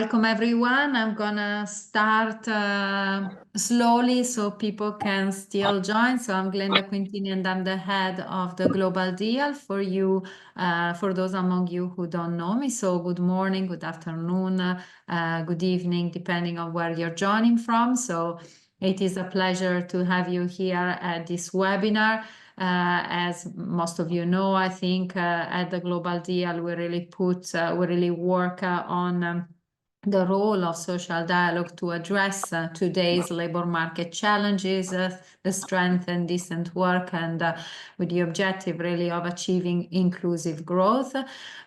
Welcome everyone. I'm gonna start slowly so people can still join. So I'm Glenda Quintini and I'm the head of the Global Deal for you, for those among you who don't know me. So good morning, good afternoon, good evening, depending on where you're joining from. So it is a pleasure to have you here at this webinar. As most of you know, I think at the Global Deal, we really work on the role of social dialogue to address today's labor market challenges, the strength and decent work, and with the objective really of achieving inclusive growth.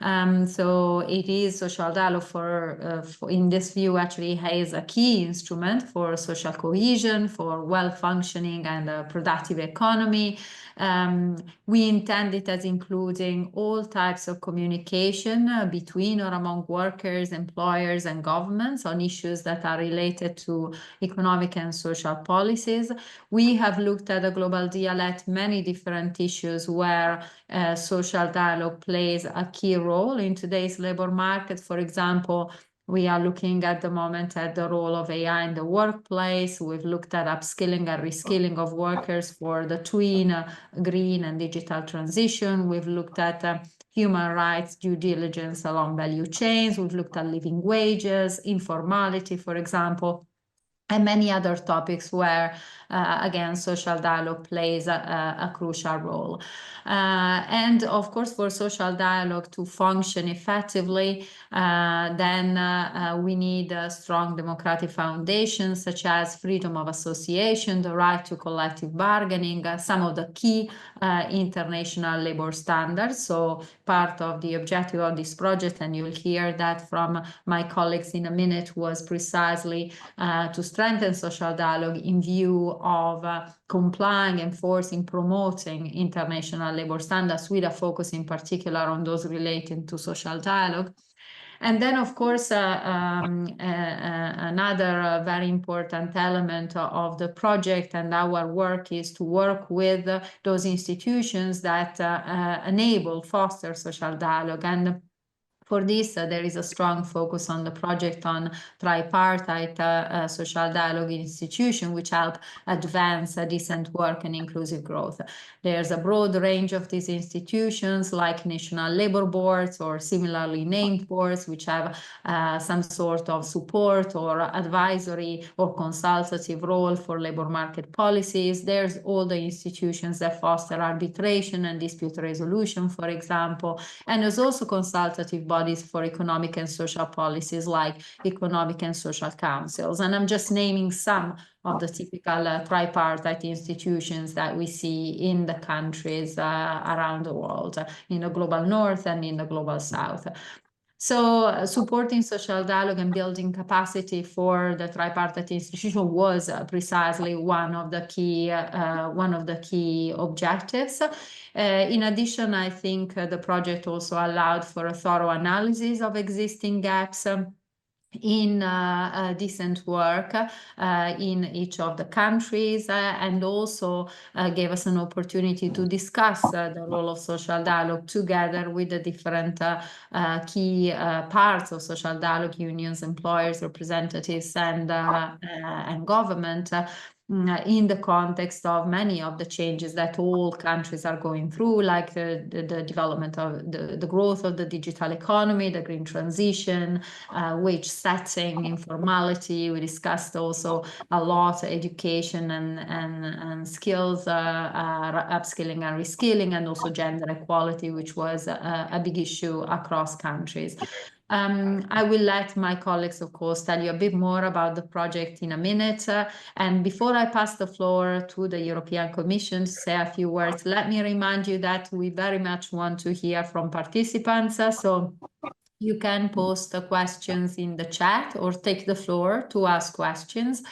So it is social dialogue for in this view actually is a key instrument for social cohesion, for well-functioning and productive economy. We intend it as including all types of communication between or among workers, employers, and governments on issues that are related to economic and social policies. We have looked at the Global Deal at many different issues where social dialogue plays a key role in today's labor market. For example, we are looking at the moment at the role of AI in the workplace. We've looked at upskilling and reskilling of workers for the twin green and digital transition. We've looked at human rights due diligence along value chains. We've looked at living wages, informality, for example, and many other topics where, again, social dialogue plays a crucial role. And of course, for social dialogue to function effectively, then we need a strong democratic foundations such as freedom of association, the right to collective bargaining, some of the key international labor standards. So part of the objective of this project, and you'll hear that from my colleagues in a minute, was precisely to strengthen social dialogue in view of complying, enforcing, promoting international labor standards with a focus in particular on those relating to social dialogue. And then, of course, another very important element of the project and our work is to work with those institutions that enable, foster social dialogue. And for this, there is a strong focus on the project on tripartite social dialogue institution, which help advance decent work and inclusive growth. There's a broad range of these institutions like national labor boards or similarly named boards, which have some sort of support or advisory or consultative role for labor market policies. There's all the institutions that foster arbitration and dispute resolution, for example, and there's also consultative bodies for economic and social policies like economic and social councils. And I'm just naming some of the typical tripartite institutions that we see in the countries around the world, in the global north and in the global south. So supporting social dialogue and building capacity for the tripartite institution was precisely one of the key objectives. In addition, I think the project also allowed for a thorough analysis of existing gaps in decent work in each of the countries, and also gave us an opportunity to discuss the role of social dialogue together with the different key parts of social dialogue, unions, employers, representatives, and government, in the context of many of the changes that all countries are going through, like the development of the growth of the digital economy, the green transition, wage setting, informality. We discussed also a lot education and skills, upskilling and reskilling, and also gender equality, which was a big issue across countries. I will let my colleagues, of course, tell you a bit more about the project in a minute. And before I pass the floor to the European Commission to say a few words, let me remind you that we very much want to hear from participants. So you can post the questions in the chat or take the floor to ask questions.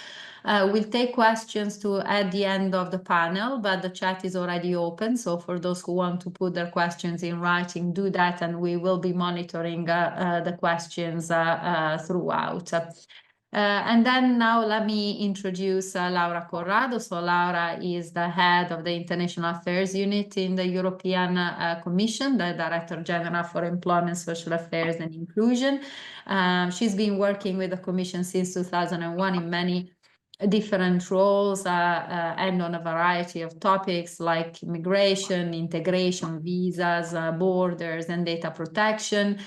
We'll take questions at the end of the panel, but the chat is already open. So for those who want to put their questions in writing, do that, and we will be monitoring the questions throughout. And then now let me introduce Laura Corrado. So Laura is the head of the International Affairs Unit in the European Commission, the Director General for Employment, Social Affairs and Inclusion. She's been working with the Commission since 2001 in many different roles and on a variety of topics like migration, integration, visas, borders, and data protection.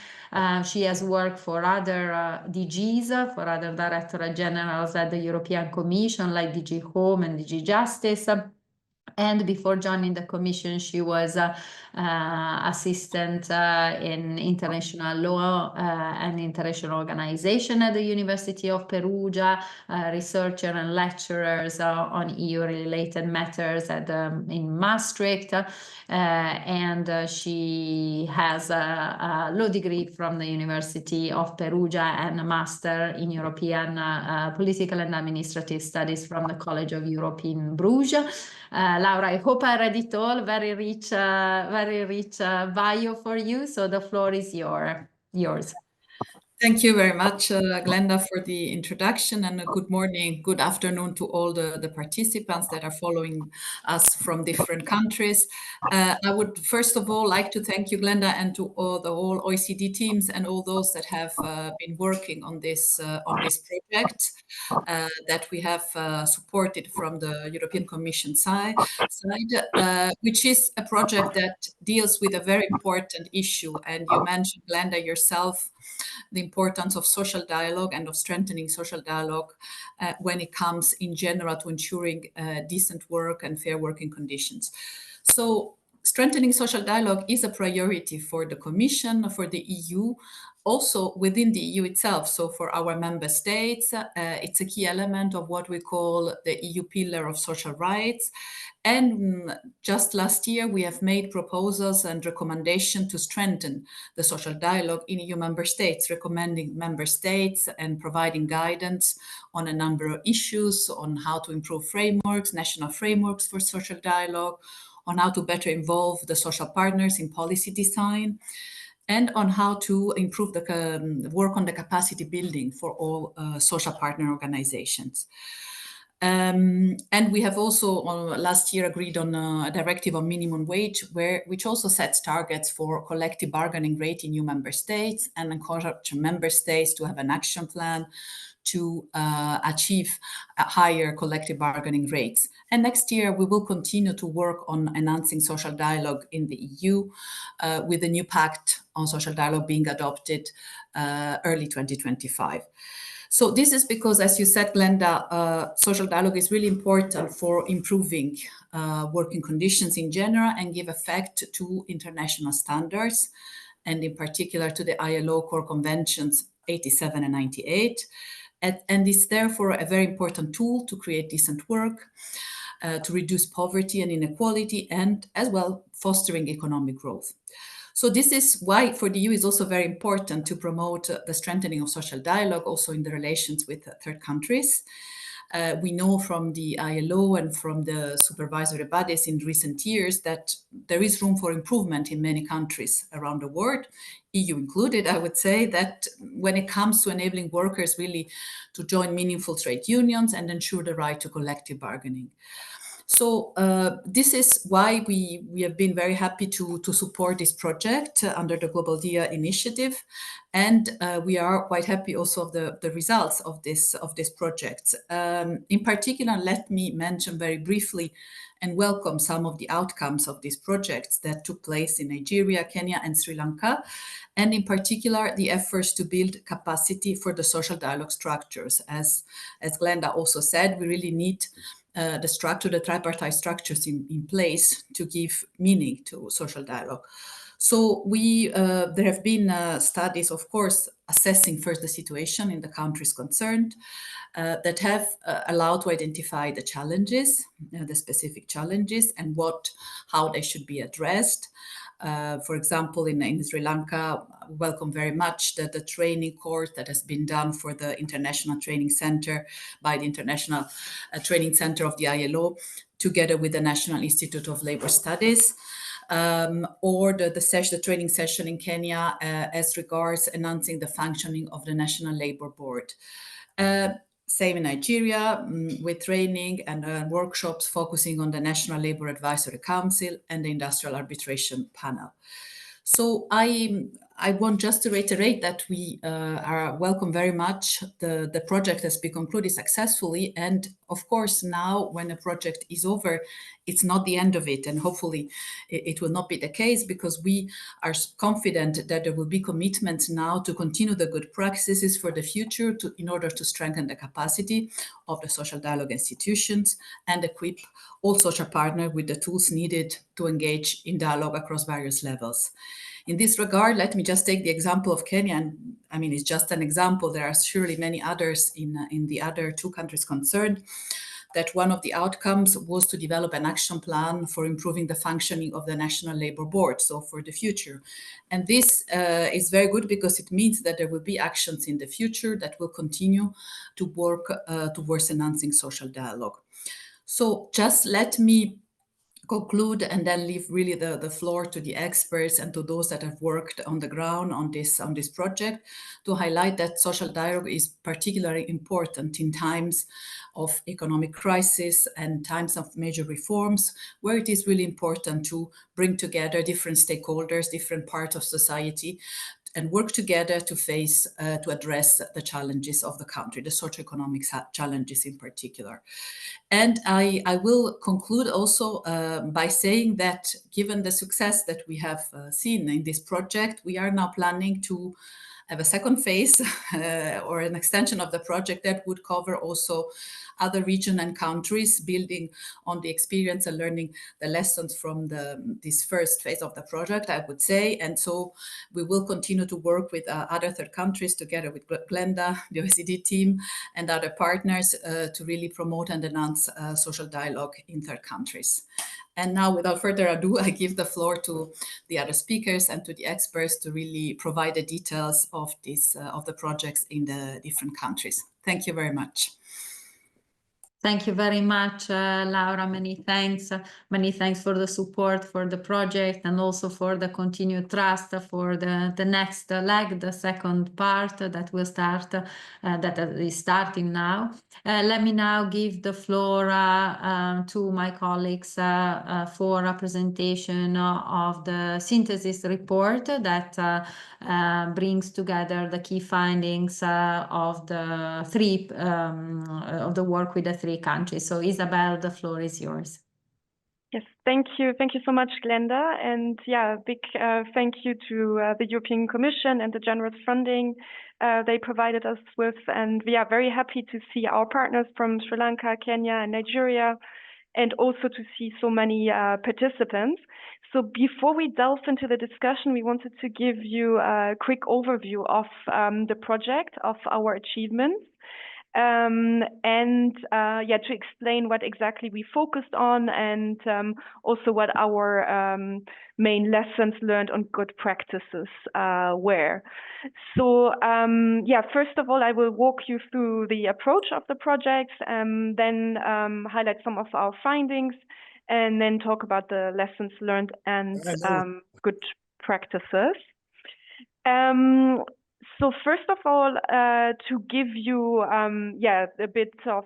She has worked for other DGs, for other Directorate Generals at the European Commission, like DG Home and DG Justice. And before joining the Commission, she was assistant in international law and international organization at the University of Perugia, researcher and lecturers on EU-related matters in Maastricht. And she has a law degree from the University of Perugia and a master in European political and administrative studies from the College of Europe in Bruges. Laura, I hope I read it all. Very rich bio for you. So the floor is yours. Thank you very much, Glenda, for the introduction, and a good morning, good afternoon to all the participants that are following us from different countries. I would first of all like to thank you, Glenda, and to all the whole OECD teams and all those that have been working on this project that we have supported from the European Commission side, which is a project that deals with a very important issue. And you mentioned, Glenda, yourself, the importance of social dialogue and of strengthening social dialogue when it comes in general to ensuring decent work and fair working conditions. So strengthening social dialogue is a priority for the Commission, for the EU, also within the EU itself. So for our member states, it's a key element of what we call the EU pillar of social rights. And just last year, we have made proposals and recommendations to strengthen the social dialogue in EU member states, recommending member states and providing guidance on a number of issues, on how to improve frameworks, national frameworks for social dialogue, on how to better involve the social partners in policy design, and on how to improve the work on the capacity building for all social partner organizations. And we have also last year agreed on a directive on minimum wage, which also sets targets for collective bargaining rate in new member states and encourage member states to have an action plan to achieve higher collective bargaining rates. And next year, we will continue to work on enhancing social dialogue in the EU with the new pact on social dialogue being adopted early 2025. So this is because, as you said, Glenda, social dialogue is really important for improving working conditions in general and give effect to international standards, and in particular to the ILO core conventions 87 and 98. And it's therefore a very important tool to create decent work, to reduce poverty and inequality, and as well fostering economic growth. So this is why for the EU is also very important to promote the strengthening of social dialogue also in the relations with third countries. We know from the ILO and from the supervisory bodies in recent years that there is room for improvement in many countries around the world, EU included. I would say that when it comes to enabling workers really to join meaningful trade unions and ensure the right to collective bargaining. So this is why we have been very happy to support this project under the Global DIA initiative. And we are quite happy also of the results of this project. In particular, let me mention very briefly and welcome some of the outcomes of these projects that took place in Nigeria, Kenya, and Sri Lanka. And in particular, the efforts to build capacity for the social dialogue structures. As Glenda also said, we really need the tripartite structures in place to give meaning to social dialogue. So there have been studies, of course, assessing first the situation in the countries concerned that have allowed to identify the challenges, the specific challenges, and how they should be addressed. For example, in Sri Lanka, welcome very much the training course that has been done for the International Training Center by the International Training Center of the ILO, together with the National Institute of Labor Studies. or the training session in Kenya as regards enhancing the functioning of the National Labour Board. Same in Nigeria, with training and workshops focusing on the National Labour Advisory Council and the Industrial Arbitration Panel. So I want just to reiterate that we are welcome very much. The project has been concluded successfully. And of course, now when a project is over, it's not the end of it. And hopefully it will not be the case, because we are confident that there will be commitments now to continue the good practices for the future in order to strengthen the capacity of the social dialogue institutions and equip all social partners with the tools needed to engage in dialogue across various levels. In this regard, let me just take the example of Kenya. And I mean, it's just an example. There are surely many others in the other two countries concerned. That one of the outcomes was to develop an action plan for improving the functioning of the National Labour Board, so for the future. And this is very good, because it means that there will be actions in the future that will continue to work towards enhancing social dialogue. So just let me conclude and then leave really the floor to the experts and to those that have worked on the ground on this project, to highlight that social dialogue is particularly important in times of economic crisis and times of major reforms, where it is really important to bring together different stakeholders, different parts of society, and work together to address the challenges of the country, the socioeconomic challenges in particular. And I will conclude also by saying that given the success that we have seen in this project, we are now planning to have a second phase or an extension of the project that would cover also other regions and countries, building on the experience and learning the lessons from this first phase of the project, I would say. And so we will continue to work with other third countries together with Glenda, the OECD team, and other partners to really promote and enhance social dialogue in third countries. And now, without further ado, I give the floor to the other speakers and to the experts to really provide the details of the projects in the different countries. Thank you very much. Thank you very much, Laura. Many thanks. Many thanks for the support for the project, and also for the continued trust for the next leg, the second part that will start, that is starting now. Let me now give the floor to my colleagues for a presentation of the synthesis report that brings together the key findings of the work with the three countries. So Isabel, the floor is yours. Yes, thank you. Thank you so much, Glenda. And yeah, big thank you to the European Commission and the generous funding they provided us with. And we are very happy to see our partners from Sri Lanka, Kenya, and Nigeria, and also to see so many participants. So before we delve into the discussion, we wanted to give you a quick overview of the project, of our achievements. To explain what exactly we focused on, and also what our main lessons learned on good practices were. So first of all, I will walk you through the approach of the project, then highlight some of our findings, and then talk about the lessons learned and good practices. So first of all, to give you a bit of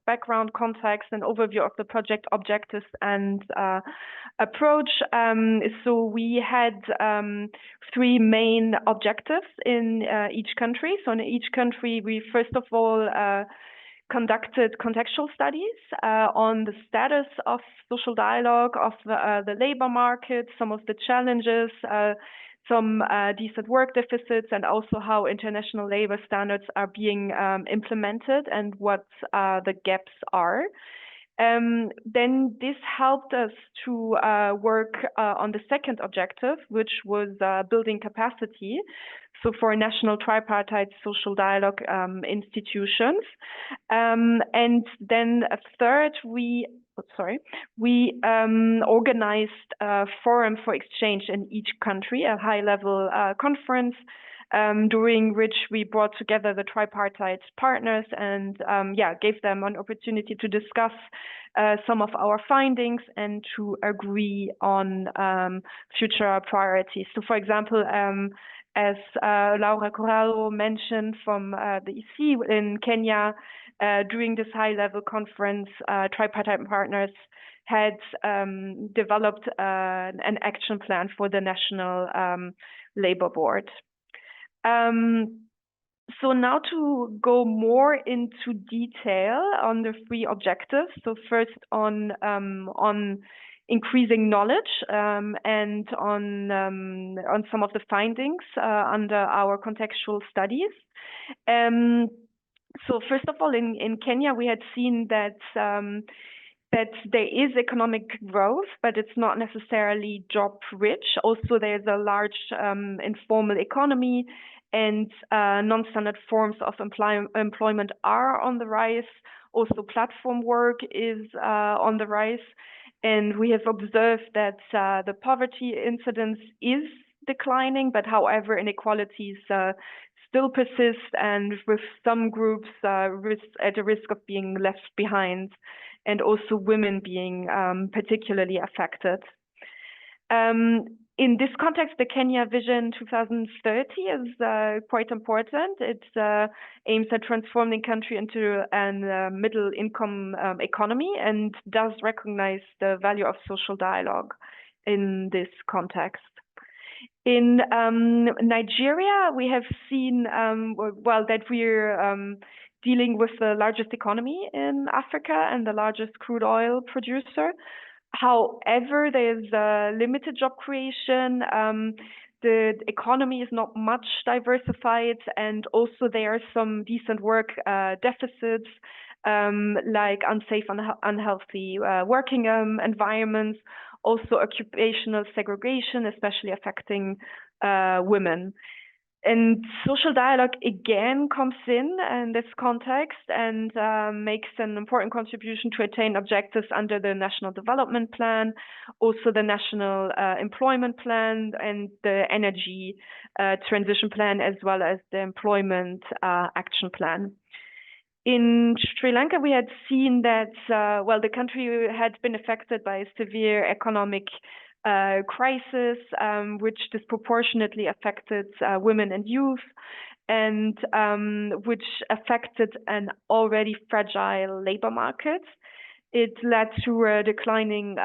background context and overview of the project objectives and approach. So we had three main objectives in each country. So in each country, we first of all conducted contextual studies on the status of social dialogue, of the labor market, some of the challenges, some decent work deficits, and also how international labor standards are being implemented and what the gaps are. Then this helped us to work on the second objective, which was building capacity. So for national tripartite social dialogue institutions. And then a third, we organized a forum for exchange in each country, a high-level conference during which we brought together the tripartite partners and gave them an opportunity to discuss some of our findings and to agree on future priorities. So, for example, as Laura Corrado mentioned from the EC in Kenya, during this high-level conference, tripartite partners had developed an action plan for the National Labor Board. So now to go more into detail on the 3 objectives. So first on increasing knowledge and on some of the findings under our contextual studies. So first of all, in Kenya, we had seen that that there is economic growth, but it's not necessarily job rich. Also, there's a large informal economy, and non-standard forms of employment are on the rise. Also, platform work is on the rise. And we have observed that the poverty incidence is declining, but however, inequalities still persist, and with some groups at a risk of being left behind, and also women being particularly affected. In this context, the Kenya Vision 2030 is quite important. It aims at transforming the country into a middle-income economy and does recognize the value of social dialogue in this context. In Nigeria, we have seen, that we're dealing with the largest economy in Africa and the largest crude oil producer. However, there's limited job creation. The economy is not much diversified, and also there are some decent work deficits, like unsafe, unhealthy working environments, also occupational segregation, especially affecting women. And social dialogue again comes in this context and makes an important contribution to attain objectives under the National Development Plan, also the National Employment Plan and the Energy Transition Plan, as well as the Employment Action Plan. In Sri Lanka, we had seen that, the country had been affected by a severe economic crisis, which disproportionately affected women and youth, and which affected an already fragile labor market. It led to a declining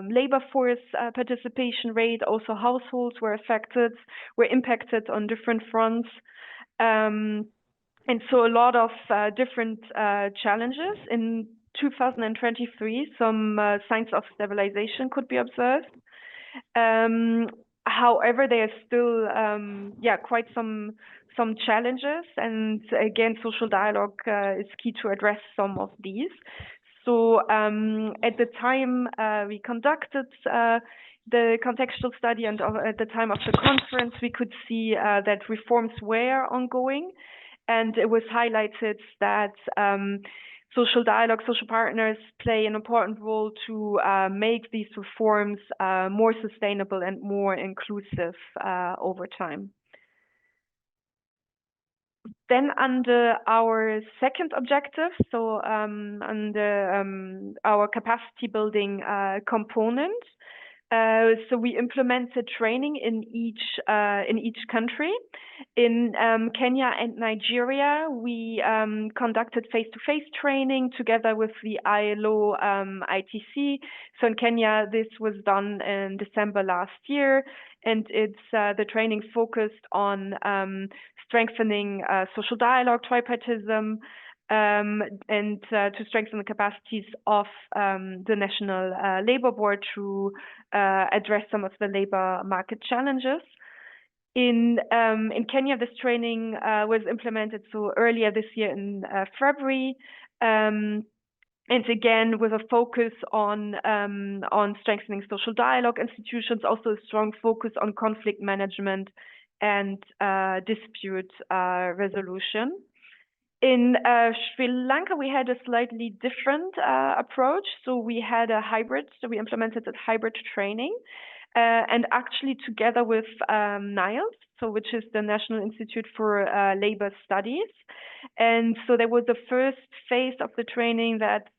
labor force participation rate. Also, households were impacted on different fronts. And so a lot of different challenges. In 2023, some signs of stabilization could be observed. However, there are still quite some challenges, and again, social dialogue is key to address some of these. So at the time we conducted the contextual study, and at the time of the conference, we could see that reforms were ongoing, and it was highlighted that social dialogue, social partners play an important role to make these reforms more sustainable and more inclusive over time. Then under our second objective, so under our capacity building component, so we implemented training in each country. In Kenya and Nigeria, we conducted face-to-face training together with the ILO ITC. So in Kenya, this was done in December last year, and it's the training focused on strengthening social dialogue, tripartism, and to strengthen the capacities of the National Labor Board to address some of the labor market challenges. In Kenya, this training was implemented so earlier this year in February, and again with a focus on strengthening social dialogue institutions, also a strong focus on conflict management and dispute resolution. In Sri Lanka, we had a slightly different approach. So we had a hybrid, so we implemented a hybrid training. And actually together with NILES, so which is the National Institute for Labor Studies. And so there was the first phase of the training that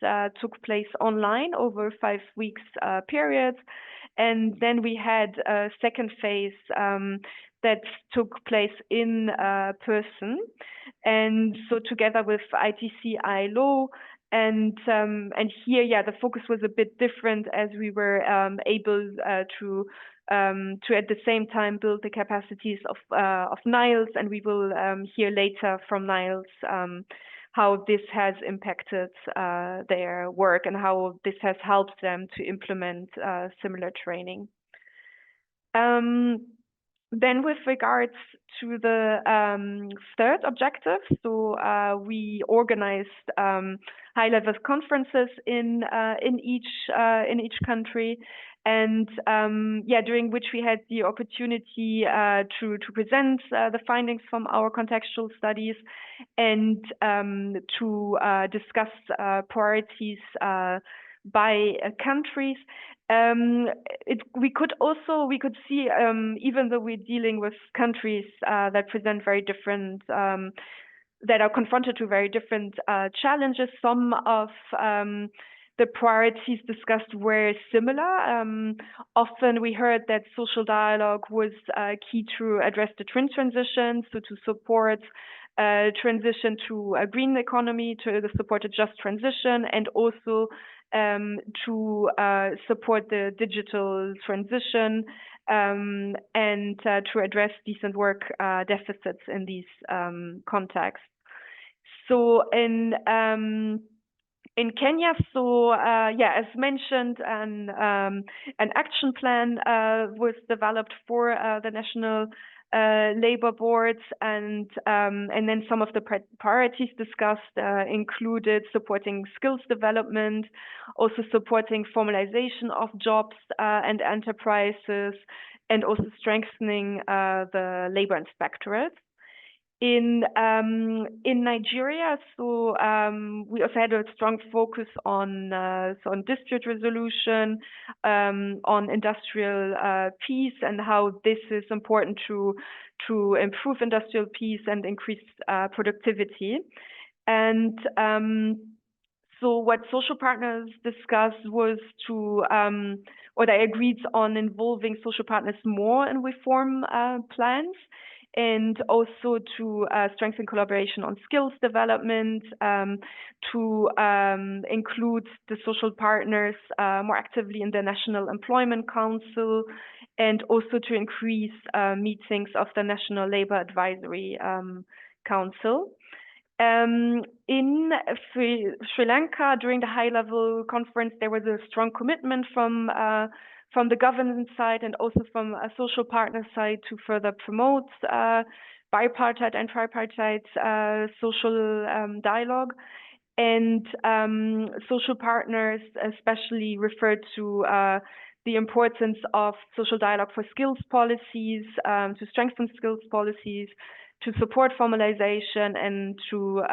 took place online over 5 weeks period. And then we had a second phase that took place in person. And so together with ITC ILO, and here, yeah, the focus was a bit different as we were able to at the same time build the capacities of NILES, and we will hear later from NILES how this has impacted their work and how this has helped them to implement similar training. Then with regards to the third objective, so we organized high-level conferences in each country, and yeah, during which we had the opportunity to present the findings from our contextual studies and to discuss priorities by countries. We could see, even though we're dealing with countries that present very different, that are confronted to very different challenges, some of the priorities discussed were similar. Often we heard that social dialogue was key to address the twin transition, so to support transition to a green economy, to support a just transition, and also to support the digital transition and to address decent work deficits in these contexts. So in Kenya, so yeah, as mentioned, an action plan was developed for the national labor boards, and then some of the priorities discussed included supporting skills development, also supporting formalization of jobs and enterprises, and also strengthening the labor inspectorate. In Nigeria, so we also had a strong focus on dispute resolution, on industrial peace, and how this is important to improve industrial peace and increase productivity. And so what social partners discussed was to, or they agreed on involving social partners more in reform plans, and also to strengthen collaboration on skills development, to include the social partners more actively in the National Employment Council, and also to increase meetings of the National Labor Advisory Council. In Sri Lanka, during the high-level conference, there was a strong commitment from the government side and also from a social partner side to further promote bipartite and tripartite social dialogue. And social partners especially referred to the importance of social dialogue for skills policies, to strengthen skills policies, to support formalization, and to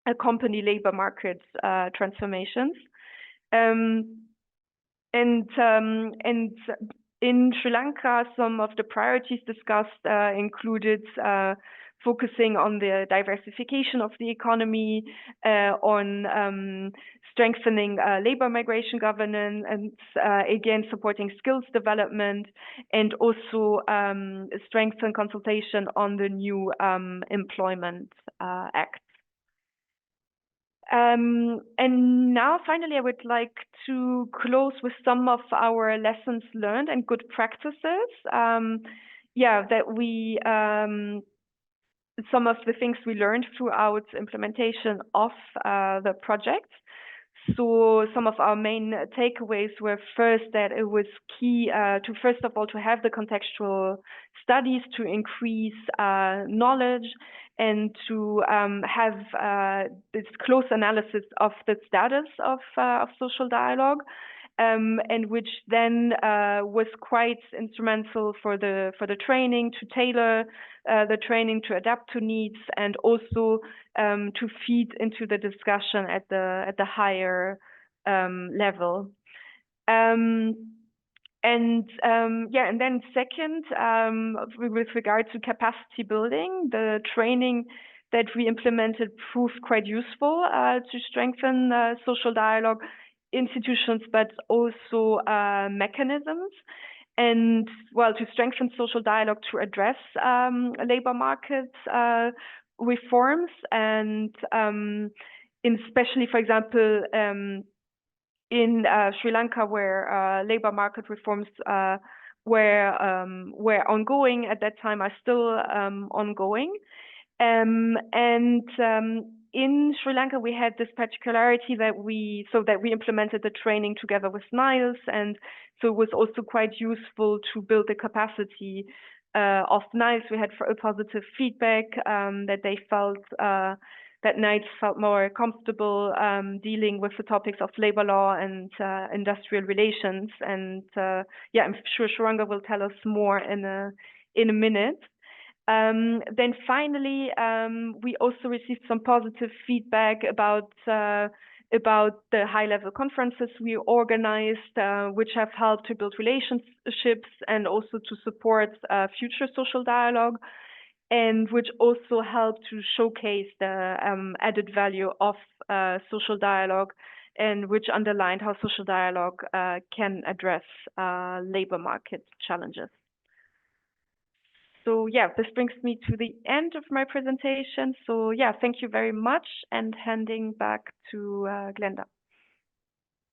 accompany labor market transformations. And in Sri Lanka, some of the priorities discussed included focusing on the diversification of the economy, on strengthening labor migration governance, and again, supporting skills development, and also strengthen consultation on the new Employment Act. And now, finally, I would like to close with some of our lessons learned and good practices. Yeah, that we some of the things we learned throughout implementation of the project. So some of our main takeaways were first that it was key to, first of all, to have the contextual studies to increase knowledge and to have this close analysis of the status of social dialogue, and which then was quite instrumental for the training, to tailor the training to adapt to needs, and also to feed into the discussion at the higher level. And and then second, with regard to capacity building, the training that we implemented proved quite useful to strengthen social dialogue institutions, but also mechanisms. And well, to strengthen social dialogue to address labor market reforms, and especially, for example, in Sri Lanka, where labor market reforms were ongoing at that time, are still ongoing. In Sri Lanka, we had this particularity that we implemented the training together with NILS, and so it was also quite useful to build the capacity of NILS. We had a positive feedback that they felt that NILS felt more comfortable dealing with the topics of labor law and industrial relations. And I'm sure Shuranga will tell us more in a minute. Then finally, we also received some positive feedback about the high-level conferences we organized, which have helped to build relationships and also to support future social dialogue, and which also helped to showcase the added value of social dialogue, and which underlined how social dialogue can address labor market challenges. So this brings me to the end of my presentation. So thank you very much, and handing back to Glenda.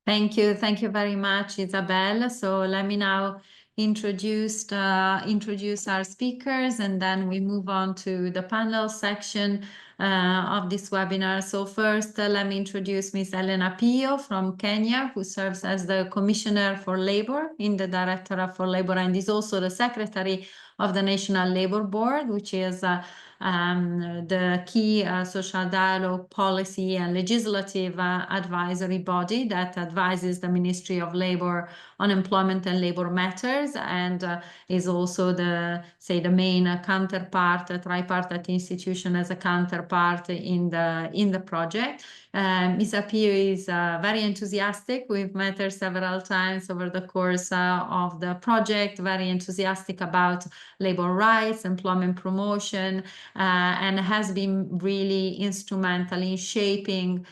Thank you very much, Isabel. So let me now introduce our speakers, and then we move on to the panel section of this webinar. So first, let me introduce Ms. Elena Pio from Kenya, who serves as the Commissioner for Labor in the Directorate for Labor, and is also the Secretary of the National Labor Board, which is the key social dialogue policy and legislative advisory body that advises the Ministry of Labor on employment and labor matters, and is also the main counterpart, a tripartite institution as a counterpart in the project. Ms. Apio is very enthusiastic. We've met her several times over the course of the project, very enthusiastic about labor rights, employment promotion, and has been really instrumental in shaping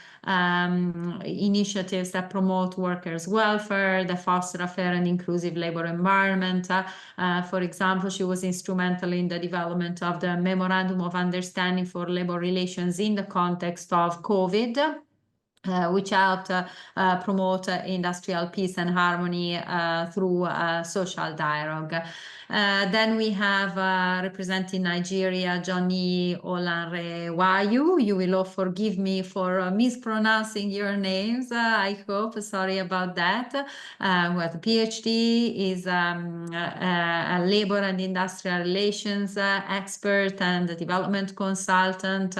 initiatives that promote workers' welfare, that foster a fair and inclusive labor environment. For example, she was instrumental in the development of the Memorandum of Understanding for Labor Relations in the context of COVID, which helped promote industrial peace and harmony through social dialogue. Then we have representing Nigeria, Johnny Olanrewayu. You will all forgive me for mispronouncing your names, I hope. Sorry about that. Who has a PhD, is a labor and industrial relations expert and a development consultant.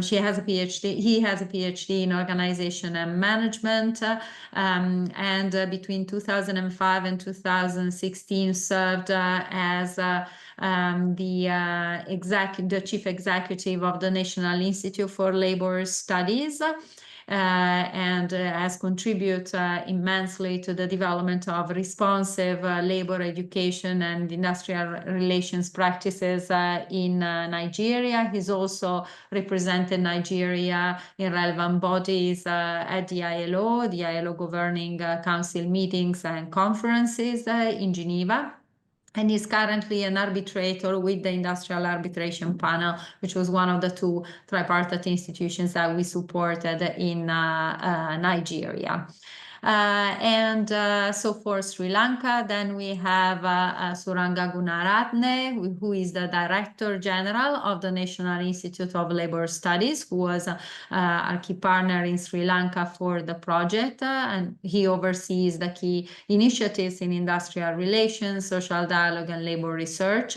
She has a PhD. He has a PhD in organization and management, and between 2005 and 2016 served as the chief executive of the National Institute for Labor Studies. And has contributed immensely to the development of responsive labor education and industrial relations practices in Nigeria. He's also represented Nigeria in relevant bodies at the ILO Governing Council meetings and conferences in Geneva. And is currently an arbitrator with the Industrial Arbitration Panel, which was one of the two tripartite institutions that we supported in Nigeria. So for Sri Lanka, then we have Suranga Gunaratne, who is the Director General of the National Institute of Labor Studies, who was our key partner in Sri Lanka for the project, and he oversees the key initiatives in industrial relations, social dialogue, and labor research.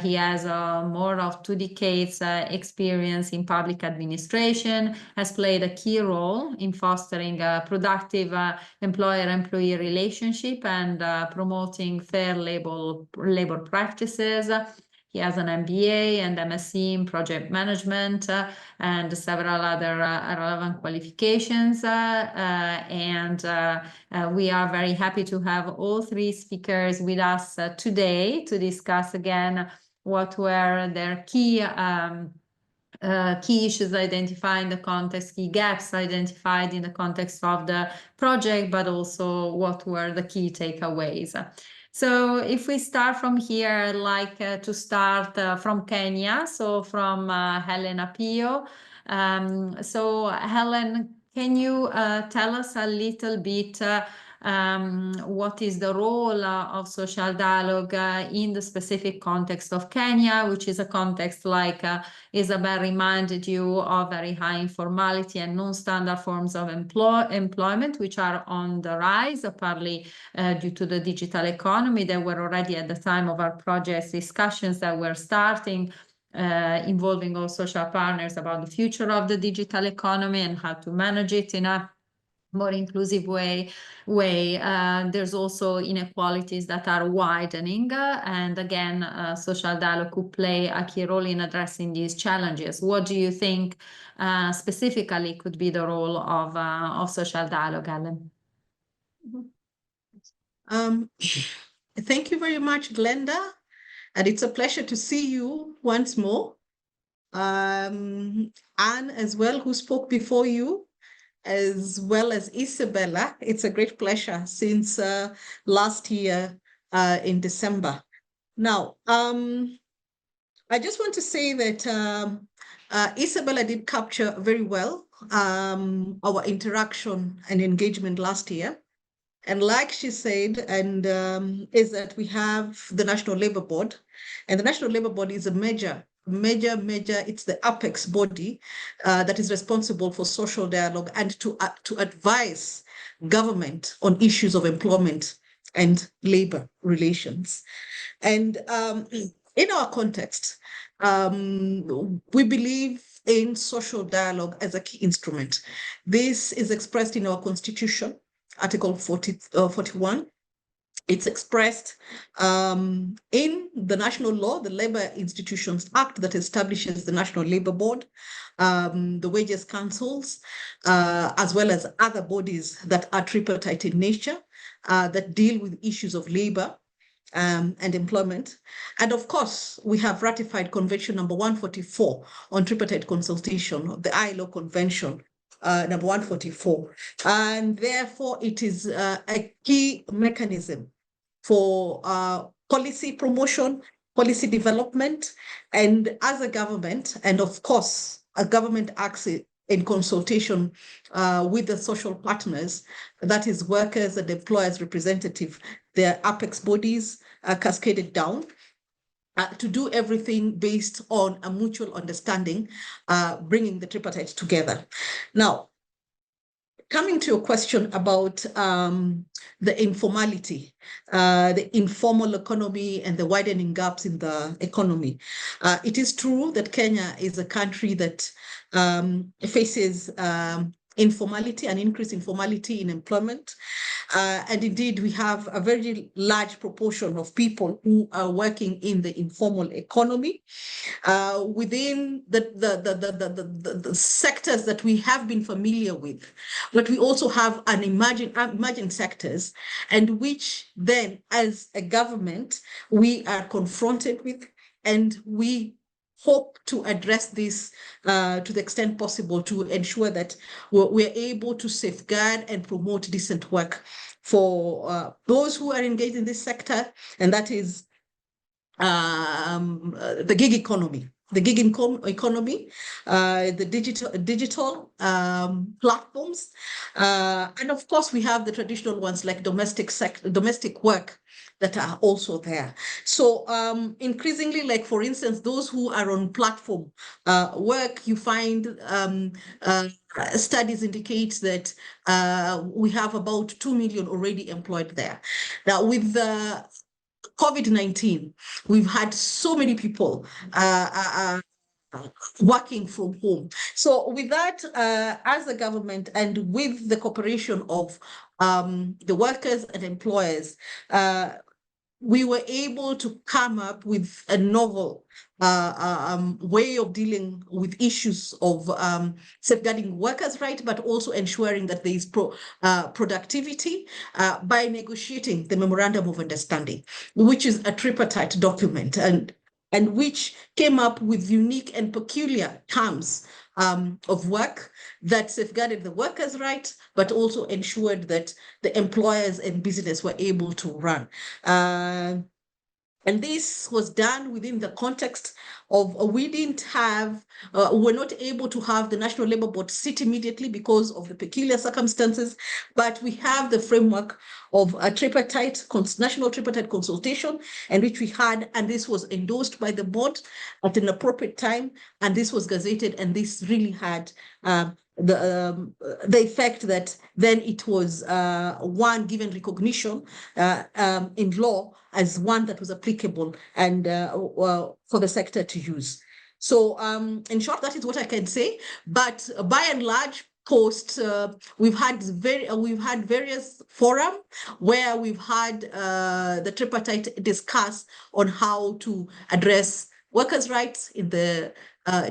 He has more of 2 decades experience in public administration, has played a key role in fostering productive employer-employee relationship and promoting fair labor practices. He has an MBA and MSc in project management and several other relevant qualifications. We are very happy to have all three speakers with us today to discuss again what were their key issues identified in the context, key gaps identified in the context of the project, but also what were the key takeaways. So if we start from here, I'd like to start from Kenya, so from Helen Apio. So Helen, can you tell us a little bit what is the role of social dialogue in the specific context of Kenya, which is a context like Isabel reminded you of very high informality and non-standard forms of employment, which are on the rise, partly due to the digital economy. There were already at the time of our project discussions that were starting involving all social partners about the future of the digital economy and how to manage it in a more inclusive way. There's also inequalities that are widening, and again, social dialogue could play a key role in addressing these challenges. What do you think specifically could be the role of social dialogue, Ellen? Thank you very much, Glenda, and it's a pleasure to see you once more. Anne as well, who spoke before you, as well as Isabella. It's a great pleasure since last year in December. Now, I just want to say that Isabella did capture very well our interaction and engagement last year. And like she said, is that we have the National Labour Board, and the National Labour Board is a major, it's the apex body that is responsible for social dialogue and to advise government on issues of employment and labor relations. And in our context, we believe in social dialogue as a key instrument. This is expressed in our constitution, Article 41. It's expressed in the national law, the Labour Institutions Act that establishes the National Labour Board, the Wages Councils, as well as other bodies that are tripartite in nature, that deal with issues of labour and employment. And of course, we have ratified Convention number 144 on tripartite consultation, the ILO Convention, number 144. And therefore, it is a key mechanism for policy promotion, policy development, and as a government, and of course, a government acts in consultation with the social partners, that is workers and employers representative, their apex bodies cascaded down, to do everything based on a mutual understanding, bringing the tripartite together. Now, coming to your question about the informality, the informal economy and the widening gaps in the economy. It is true that Kenya is a country that faces informality, an increased informality in employment. And indeed, we have a very large proportion of people who are working in the informal economy. Within the sectors that we have been familiar with, but we also have an emerging sectors, and which then, as a government, we are confronted with, and we hope to address this to the extent possible to ensure that we're able to safeguard and promote decent work for those who are engaged in this sector, and that is the gig economy. The gig economy, the digital platforms, and of course we have the traditional ones like domestic work that are also there. So increasingly, like for instance, those who are on platform work, you find studies indicate that we have about 2 million already employed there. Now with the COVID-19, we've had so many people working from home. So with that, as a government and with the cooperation of the workers and employers, we were able to come up with a novel way of dealing with issues of safeguarding workers' rights, but also ensuring that there is productivity by negotiating the Memorandum of Understanding, which is a tripartite document and which came up with unique and peculiar terms of work that safeguarded the workers' rights, but also ensured that the employers and business were able to run. And this was done within the context of we were not able to have the National Labour Board sit immediately because of the peculiar circumstances, but we have the framework of a national tripartite consultation, and which we had, and this was endorsed by the board at an appropriate time, and this was gazetted, and this really had the effect that then it was one given recognition in law as one that was applicable and for the sector to use. So in short, that is what I can say. But by and large, we've had various forums where we've had the tripartite discuss on how to address workers' rights in the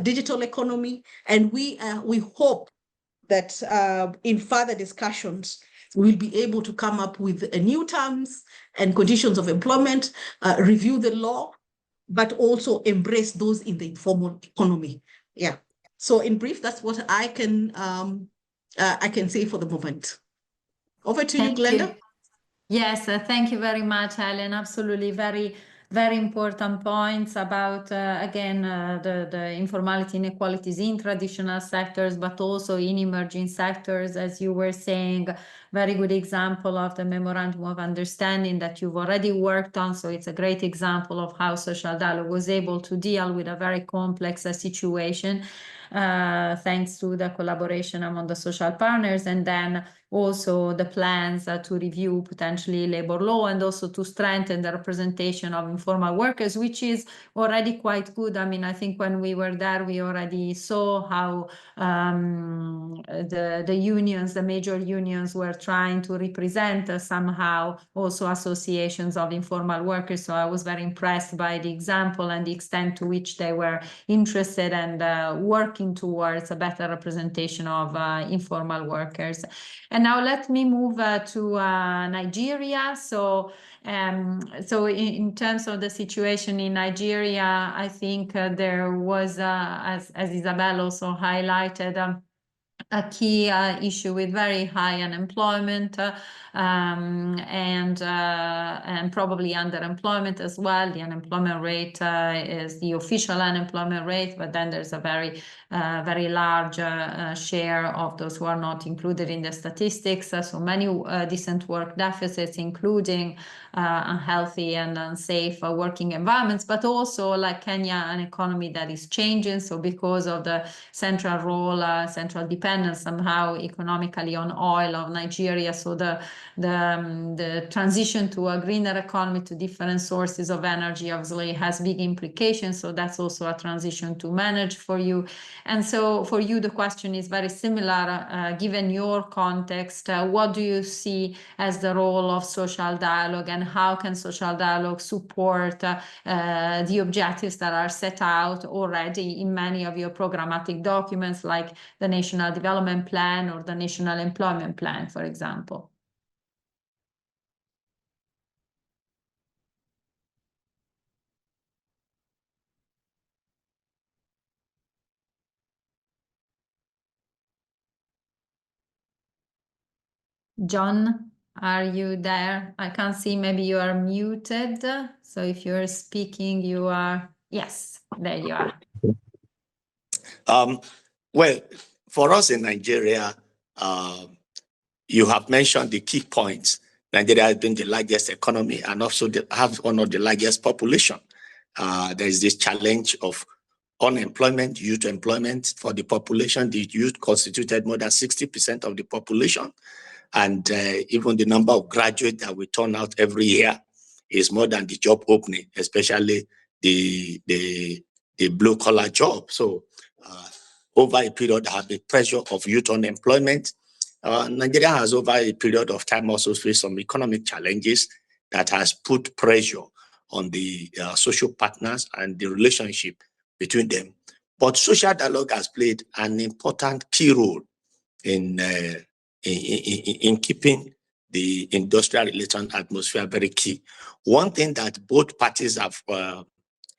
digital economy, and we hope that in further discussions we'll be able to come up with new terms and conditions of employment, review the law, but also embrace those in the informal economy. Yeah. So in brief, that's what I can say for the moment. Over to you, Glenda. Yes, thank you very much, Helen. Absolutely, very, very important points about, again, the informality inequalities in traditional sectors, but also in emerging sectors, as you were saying. Very good example of the Memorandum of Understanding that you've already worked on. So it's a great example of how social dialogue was able to deal with a very complex situation, thanks to the collaboration among the social partners, and then also the plans to review potentially labor law and also to strengthen the representation of informal workers, which is already quite good. I mean, I think when we were there, we already saw how the unions, the major unions, were trying to represent somehow also associations of informal workers. So I was very impressed by the example and the extent to which they were interested and working towards a better representation of informal workers. And now let me move to Nigeria. So in terms of the situation in Nigeria, I think there was, as Isabel also highlighted, a key issue with very high unemployment and probably underemployment as well. The unemployment rate is the official unemployment rate, but then there's a very large share of those who are not included in the statistics. So many decent work deficits, including unhealthy and unsafe working environments, but also, like Kenya, an economy that is changing. So because of the central role, central dependence somehow economically on oil of Nigeria, so the transition to a greener economy, to different sources of energy, obviously has big implications. So that's also a transition to manage for you. And so for you, the question is very similar, given your context. What do you see as the role of social dialogue, and how can social dialogue support the objectives that are set out already in many of your programmatic documents, like the National Development Plan or the National Employment Plan, for example? John, are you there? I can't see, maybe you are muted. So if you're speaking, you are, yes, there you are. Well, for us in Nigeria, you have mentioned the key points. Nigeria has been the largest economy and also have one of the largest population. There is this challenge of unemployment, youth employment for the population. The youth constituted more than 60% of the population. And even the number of graduates that we turn out every year is more than the job opening, especially the blue collar job. So over a period, there have been pressure of youth unemployment. Nigeria has over a period of time also faced some economic challenges. that has put pressure on the social partners and the relationship between them. But social dialogue has played an important key role in keeping the industrial relation atmosphere very key. One thing that both parties have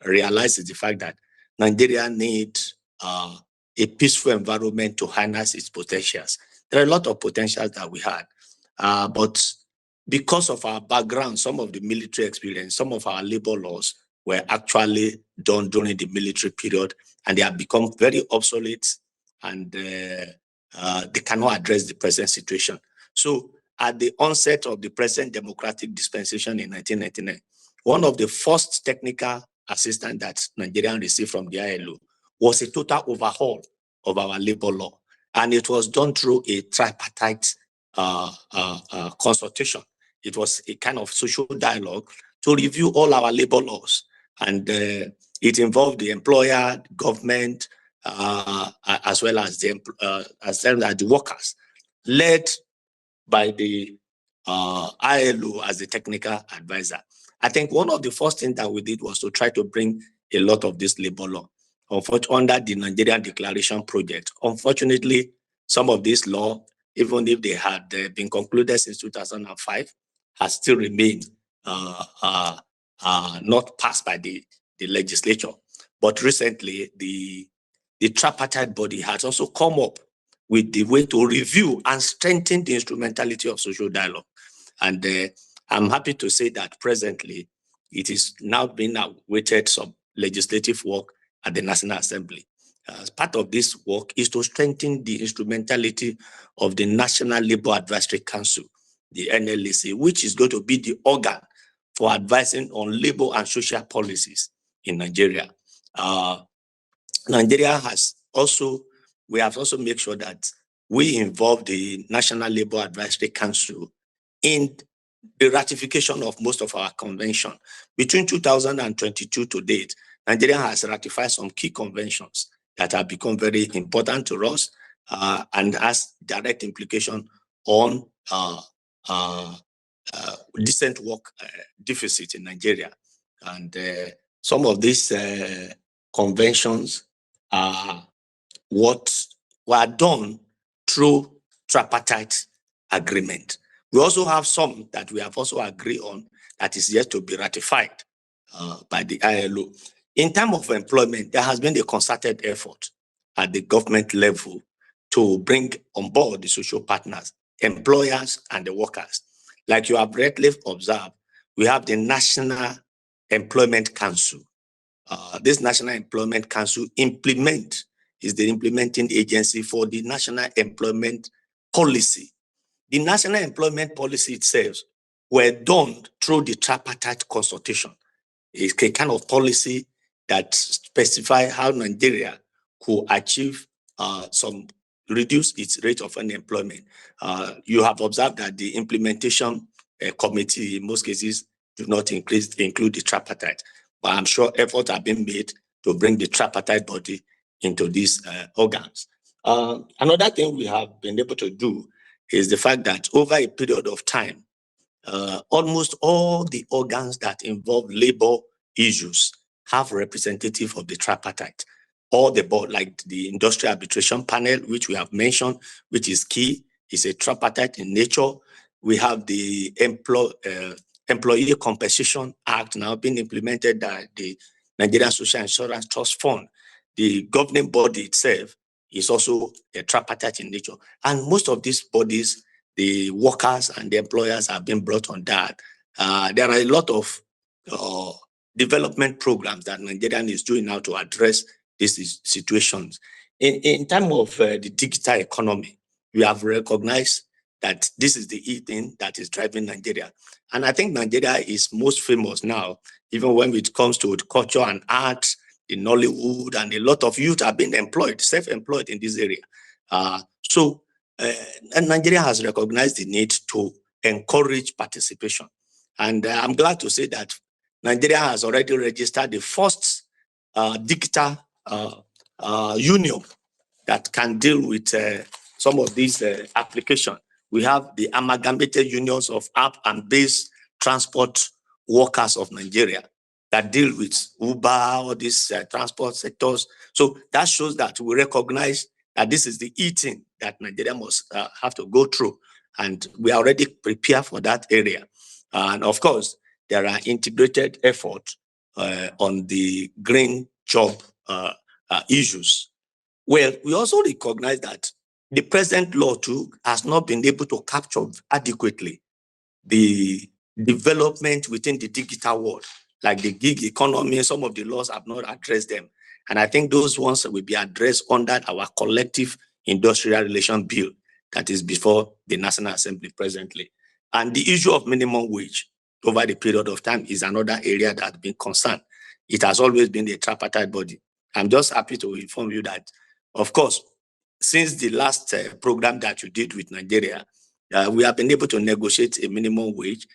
realized is the fact that Nigeria needs a peaceful environment to harness its potentials. There are a lot of potentials that we had, but because of our background, some of the military experience, some of our labor laws were actually done during the military period, and they have become very obsolete, and they cannot address the present situation. So at the onset of the present democratic dispensation in 1999, one of the first technical assistance that Nigerian received from the ILO was a total overhaul of our labor law. And it was done through a tripartite consultation. It was a kind of social dialogue to review all our labor laws. And it involved the employer, government, as well as the workers, led by the ILO as the technical advisor. I think one of the first things that we did was to try to bring a lot of this labor law under the Nigerian Declaration Project. Unfortunately, some of this law, even if they had been concluded since 2005, has still remained not passed by the legislature. But recently, the tripartite body has also come up with the way to review and strengthen the instrumentality of social dialogue. And I'm happy to say that presently, it is now being awaited some legislative work at the National Assembly. As part of this work is to strengthen the instrumentality of the National Labour Advisory Council, the NLAC, which is going to be the organ for advising on labour and social policies in Nigeria. Nigeria we have also made sure that we involve the National Labour Advisory Council in the ratification of most of our conventions. Between 2022 to date, Nigeria has ratified some key conventions that have become very important to us and has direct implication on decent work deficit in Nigeria. And some of these conventions are what were done through tripartite agreement. We also have some that we have also agreed on that is yet to be ratified by the ILO. In terms of employment, there has been a concerted effort at the government level to bring on board the social partners, employers, and the workers. Like you have rightly observed, we have the National Employment Council. This National Employment Council is the implementing agency for the National Employment Policy. The National Employment Policy itself were done through the tripartite consultation. It's a kind of policy that specifies how Nigeria could achieve reduce its rate of unemployment. You have observed that the implementation committee in most cases do not include the tripartite, but I'm sure efforts have been made to bring the tripartite body into these organs. Another thing we have been able to do is the fact that over a period of time, almost all the organs that involve labor issues have representative of the tripartite. All the board, like the Industrial Arbitration Panel, which we have mentioned, which is key, is a tripartite in nature. We have the Employee Compensation Act now being implemented by the Nigerian Social Insurance Trust Fund. The governing body itself is also a tripartite in nature. And most of these bodies, the workers and the employers have been brought on that. There are a lot of development programs that Nigeria is doing now to address these situations. In terms of the digital economy, we have recognized that this is the thing that is driving Nigeria. And I think Nigeria is most famous now, even when it comes to culture and art, in Nollywood, and a lot of youth have been employed, self-employed in this area. And Nigeria has recognized the need to encourage participation. And I'm glad to say that Nigeria has already registered the first digital union that can deal with some of these applications. We have the amalgamated unions of app and base transport workers of Nigeria that deal with Uber, all these transport sectors. So that shows that we recognize that this is the eating that Nigeria must have to go through. And we are already prepared for that area. And of course, there are integrated efforts on the green job issues. Well, we also recognize that the present law too has not been able to capture adequately the development within the digital world, like the gig economy. Some of the laws have not addressed them. And I think those ones will be addressed under our collective industrial relation bill that is before the National Assembly presently. And the issue of minimum wage over the period of time is another area that has been concerned. It has always been a tripartite body. I'm just happy to inform you that, of course, since the last program that you did with Nigeria, we have been able to negotiate a minimum wage.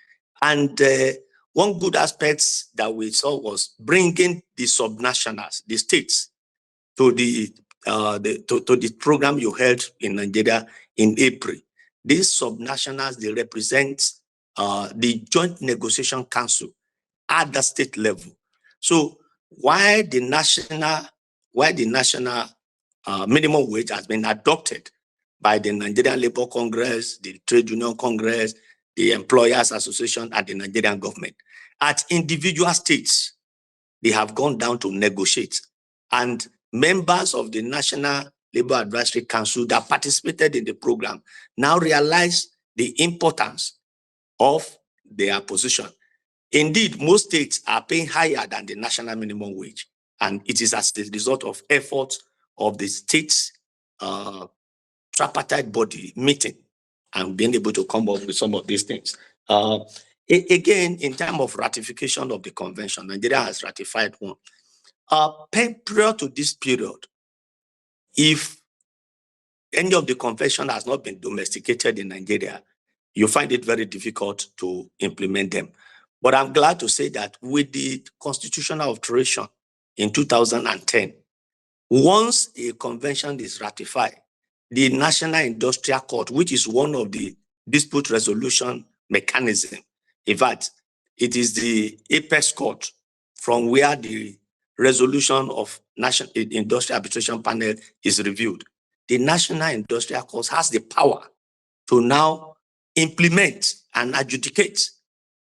And one good aspect that we saw was bringing the subnationals, the states, to the program you held in Nigeria in April. These subnationals, they represent the Joint Negotiation Council at the state level. So while the national minimum wage has been adopted by the Nigerian Labour Congress, the Trade Union Congress, the Employers Association, and the Nigerian government, at individual states, they have gone down to negotiate. And members of the National Labour Advisory Council that participated in the program now realize the importance of their position. Indeed, most states are paying higher than the national minimum wage. And it is as a result of efforts of the states tripartite body meeting and being able to come up with some of these things. Again, in terms of ratification of the convention, Nigeria has ratified one. Prior to this period, if any of the convention has not been domesticated in Nigeria, you find it very difficult to implement them. But I'm glad to say that with the constitutional alteration in 2010, once a convention is ratified, the National Industrial Court, which is one of the dispute resolution mechanism, in fact, it is the apex court from where the resolution of National Industrial Arbitration Panel is reviewed. The National Industrial Court has the power to now implement and adjudicate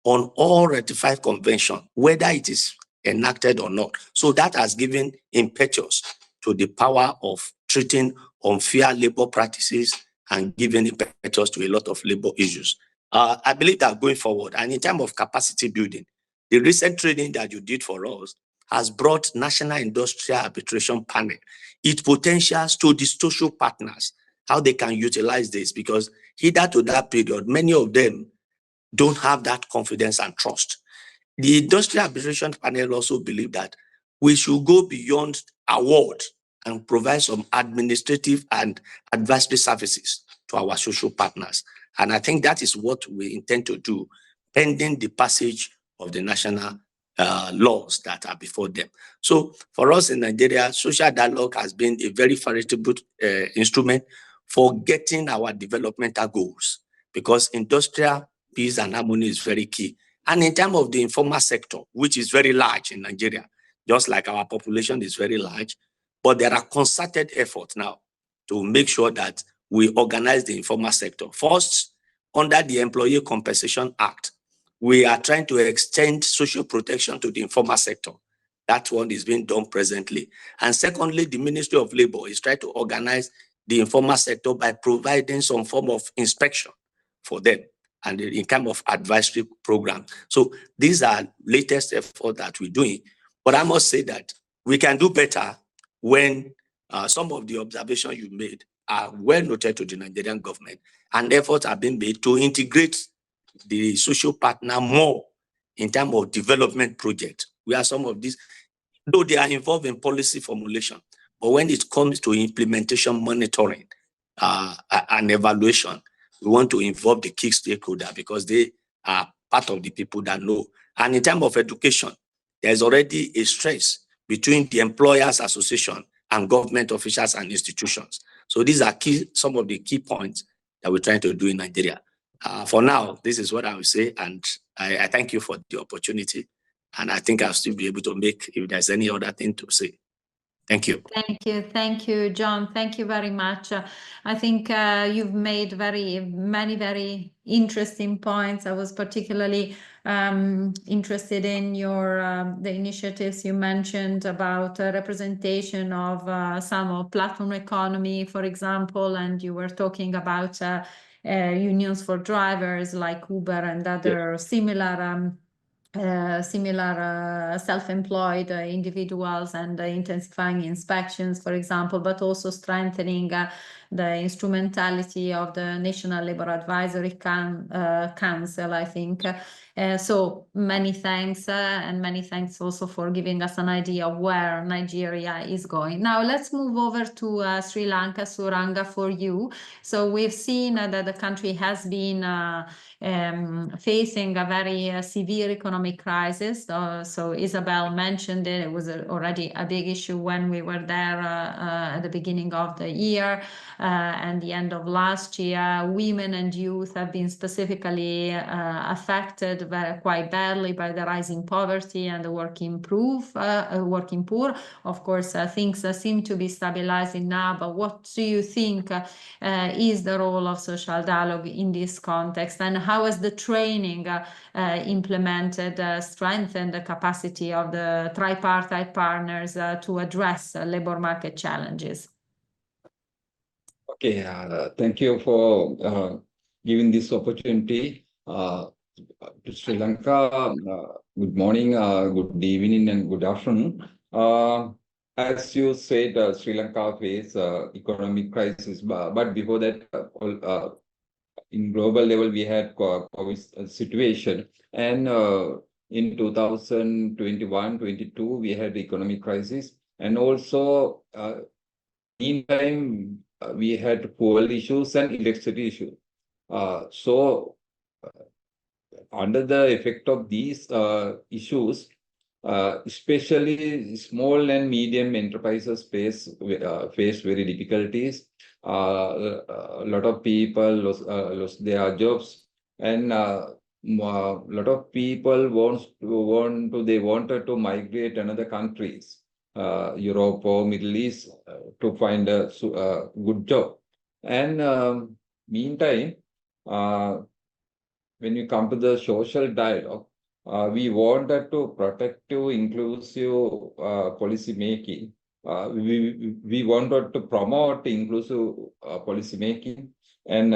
on all ratified convention, whether it is enacted or not. So that has given impetus to the power of treating unfair labor practices and giving impetus to a lot of labor issues. I believe that going forward, and in terms of capacity building, the recent training that you did for us has brought National Industrial Arbitration Panel, its potentials to the social partners, how they can utilize this, because hither to that period, many of them don't have that confidence and trust. The Industrial Arbitration Panel also believe that we should go beyond award and provide some administrative and advisory services to our social partners. And I think that is what we intend to do, pending the passage of the national laws that are before them. So for us in Nigeria, social dialogue has been a very veritable instrument for getting our developmental goals, because industrial peace and harmony is very key. And in terms of the informal sector, which is very large in Nigeria, just like our population is very large, but there are concerted efforts now to make sure that we organize the informal sector. First, under the Employee Compensation Act, we are trying to extend social protection to the informal sector. That one is being done presently. And secondly, the Ministry of Labor is trying to organize the informal sector by providing some form of inspection for them and in kind of advisory program. So these are latest efforts that we're doing. But I must say that we can do better when some of the observations you made are well noted to the Nigerian government, and efforts are being made to integrate the social partner more in terms of development projects. Where some of these, though they are involved in policy formulation, but when it comes to implementation, monitoring, and evaluation, we want to involve the key stakeholder because they are part of the people that know. And in terms of education, there's already a stress between the employers association and government officials and institutions. So these are some of the key points that we're trying to do in Nigeria. For now, this is what I would say, and I thank you for the opportunity. And I think I'll still be able to make if there's any other thing to say. Thank you. Thank you, John. Thank you very much. I think you've made many very interesting points. I was particularly interested in your the initiatives you mentioned about representation of some of platform economy, for example, and you were talking about unions for drivers like Uber and other similar self-employed individuals, and intensifying inspections, for example, but also strengthening the instrumentality of the National Labour Advisory Council, I think. So many thanks, and many thanks also for giving us an idea of where Nigeria is going. Now let's move over to Sri Lanka, Suranga, for you. So we've seen that the country has been facing a very severe economic crisis. So Isabel mentioned it. It was already a big issue when we were there at the beginning of the year and the end of last year. Women and youth have been specifically affected quite badly by the rising poverty and the working poor. Of course, things seem to be stabilizing now, but what do you think is the role of social dialogue in this context, and how has the training implemented strengthened the capacity of the tripartite partners to address labor market challenges? Okay, thank you for giving this opportunity to Sri Lanka. Good morning, good evening, and good afternoon. As you said, Sri Lanka faced economic crisis, but before that, in global level, we had COVID situation, and in 2021-22, we had economic crisis, and also meantime we had fuel issues and electricity issues. So under the effect of these issues, especially small and medium enterprises face very difficulties. A lot of people lost their jobs, and a lot of people wanted to migrate another countries, Europe or Middle East, to find a good job. And meantime, when you come to the social dialogue, we wanted to protective, inclusive policy making. We wanted to promote inclusive policy making and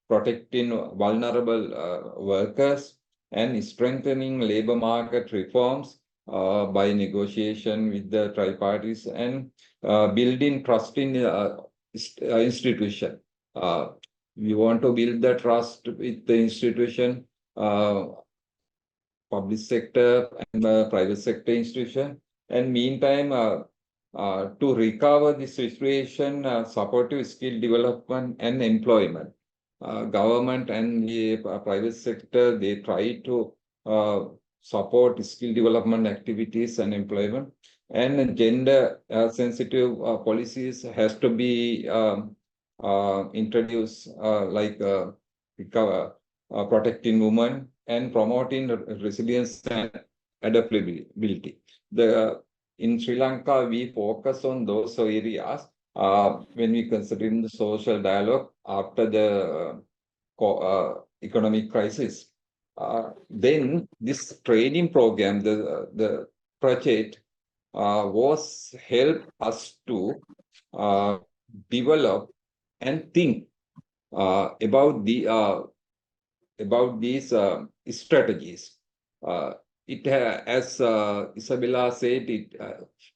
protecting vulnerable workers and strengthening labor market reforms by negotiation with the tri-parties and building trust in institution. We want to build the trust with the institution, public sector and private sector institution. And meantime, to recover the situation, supportive skill development and employment. Government and the private sector, they try to support skill development activities and employment. And gender sensitive policies has to be introduced, like protecting women and promoting resilience and adaptability. In Sri Lanka, we focus on those areas when we consider the social dialogue after the economic crisis. Then this training program, the project, was help us to develop and think about these strategies. As Isabella said,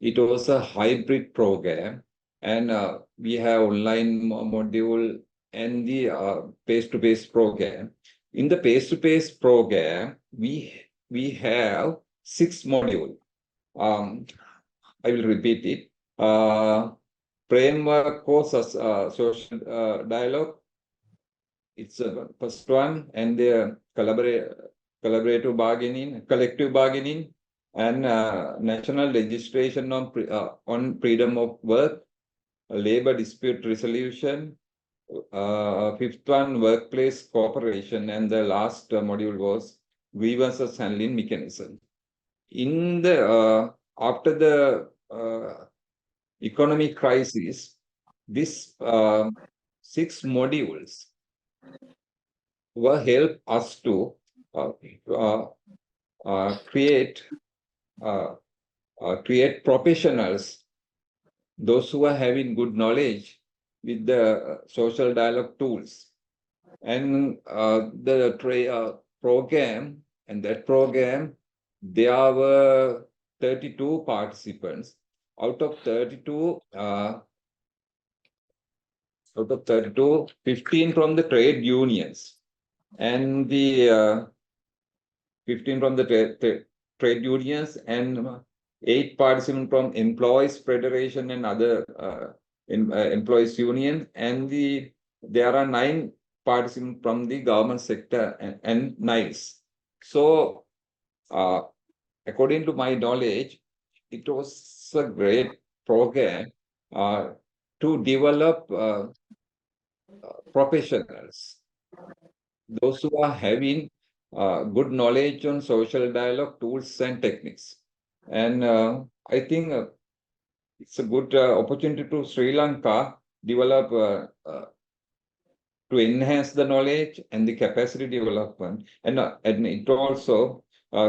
it was a hybrid program, and we have online module and the face-to-face program. In the face-to-face program, we have 6 modules. I will repeat it. Framework courses, social dialogue. It's the first one, and the collective bargaining, and national legislation on freedom of work, labor dispute resolution, fifth one, workplace cooperation, and the last module was grievances handling mechanism. In the after the economic crisis, this 6 modules will help us to create professionals, those who are having good knowledge with the social dialogue tools. And the program, and that program, there were 32 participants. Out of 32, 15 from the trade unions, and the 15 from the trade unions, and 8 participants from employees federation and other employees union, and there are 9 participants from the government sector and NICE. So according to my knowledge, it was a great program to develop professionals, those who are having good knowledge on social dialogue tools and techniques. And I think it's a good opportunity to Sri Lanka develop to enhance the knowledge and the capacity development, and it also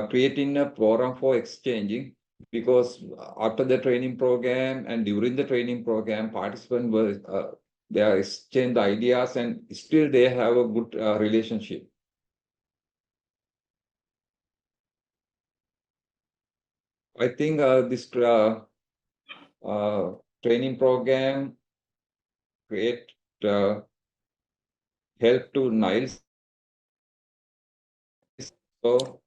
creating a forum for exchanging, because after the training program and during the training program, participants were they are exchange ideas, and still they have a good relationship. I think this training program create help to NILES. So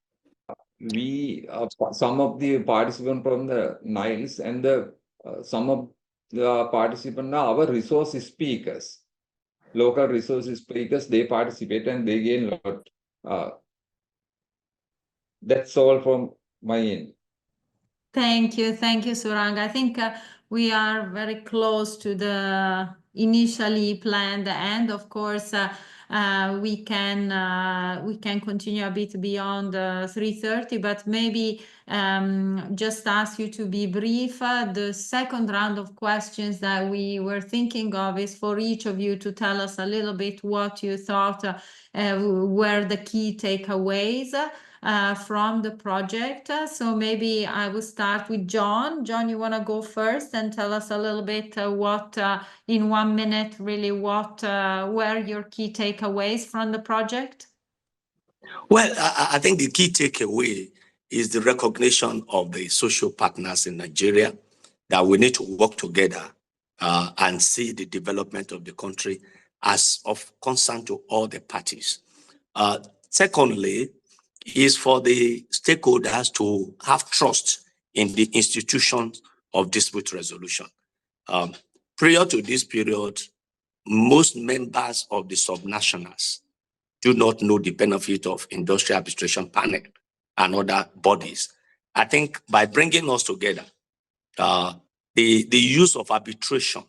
we some of the participants from the NILES and the some of the participants are our resource speakers, local resource speakers. They participate and they gain a lot. That's all from my end. Thank you, Surang. I think we are very close to the initially planned end. Of course, we can continue a bit beyond 3:30, but maybe just ask you to be brief. The second round of questions that we were thinking of is for each of you to tell us a little bit what you thought were the key takeaways from the project. So maybe I will start with John. John, you want to go first and tell us a little bit what, in 1 minute, really what were your key takeaways from the project? Well, I think the key takeaway is the recognition of the social partners in Nigeria, that we need to work together and see the development of the country as of concern to all the parties. Secondly, is for the stakeholders to have trust in the institutions of dispute resolution. Prior to this period, most members of the subnationals do not know the benefit of industrial arbitration panel and other bodies. I think by bringing us together, the use of arbitration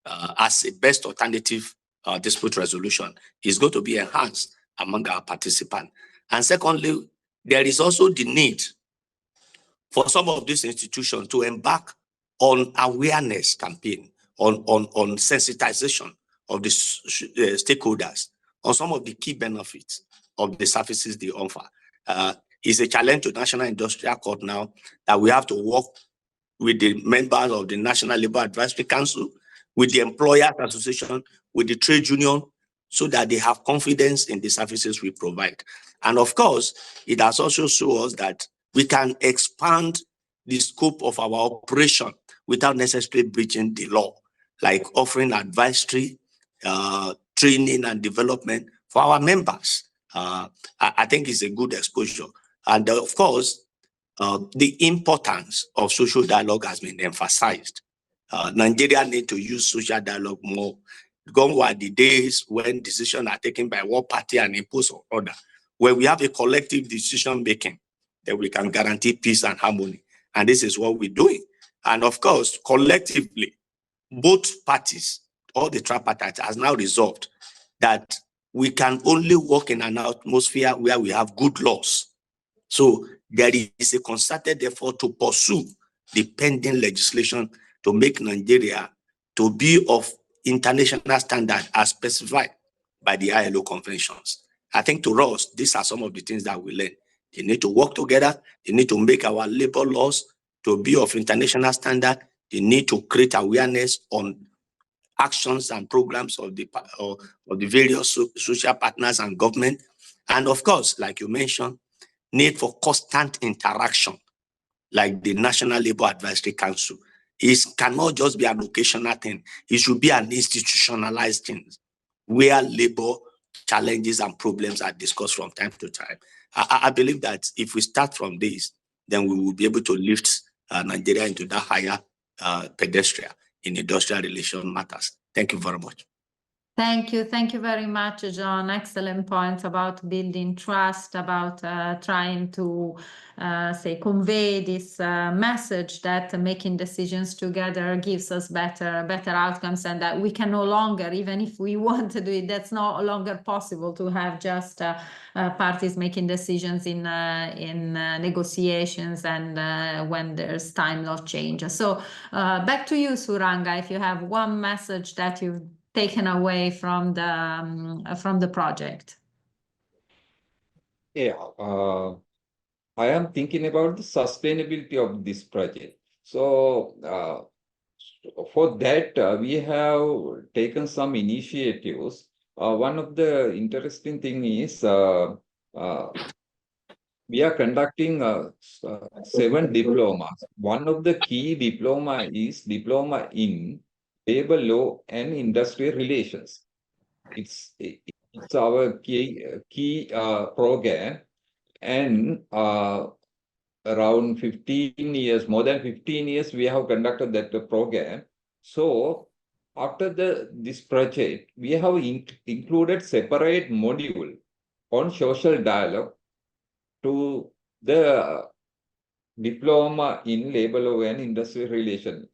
as a best alternative dispute resolution is going to be enhanced among our participants. And secondly, there is also the need for some of these institutions to embark on awareness campaign, on sensitization of the stakeholders on some of the key benefits of the services they offer. It's a challenge to National Industrial Court now that we have to work with the members of the National Labour Advisory Council, with the Employers Association, with the trade union, so that they have confidence in the services we provide. And of course, it has also shown us that we can expand the scope of our operation without necessarily breaching the law, like offering advisory, training and development for our members. I think it's a good exposure. And of course, the importance of social dialogue has been emphasized. Nigeria need to use social dialogue more. Gone were the days when decisions are taken by one party and imposed on other. Where we have a collective decision making, that we can guarantee peace and harmony. And this is what we're doing. And of course, collectively, both parties all the tripartite has now resolved that we can only work in an atmosphere where we have good laws. So there is a concerted effort to pursue the pending legislation to make Nigeria to be of international standard as specified by the ILO conventions. I think to us, these are some of the things that we learn. They need to work together. They need to make our labor laws to be of international standard. They need to create awareness on actions and programs of the various social partners and government. And of course, like you mentioned, need for constant interaction, like the National Labour Advisory Council. It cannot just be an occasional thing. It should be an institutionalized thing where labor challenges and problems are discussed from time to time. I believe that if we start from this, then we will be able to lift Nigeria into that higher pedestal in industrial relation matters. Thank you very much. Thank you. Thank you very much, John. Excellent points about building trust, about trying to convey this message that making decisions together gives us better outcomes, and that we can no longer, even if we want to do it, that's no longer possible to have just parties making decisions in negotiations and when there's time not change. So back to you, Suranga, if you have one message that you've taken away from the project. Yeah, I am thinking about the sustainability of this project. So for that, we have taken some initiatives. One of the interesting thing is we are conducting 7 diplomas. One of the key diploma is diploma in labor law and industry relations. It's our key program, and around 15 years, more than 15 years, we have conducted that program. So after this project, we have included separate module on social dialogue to the diploma in labor law and industry relation.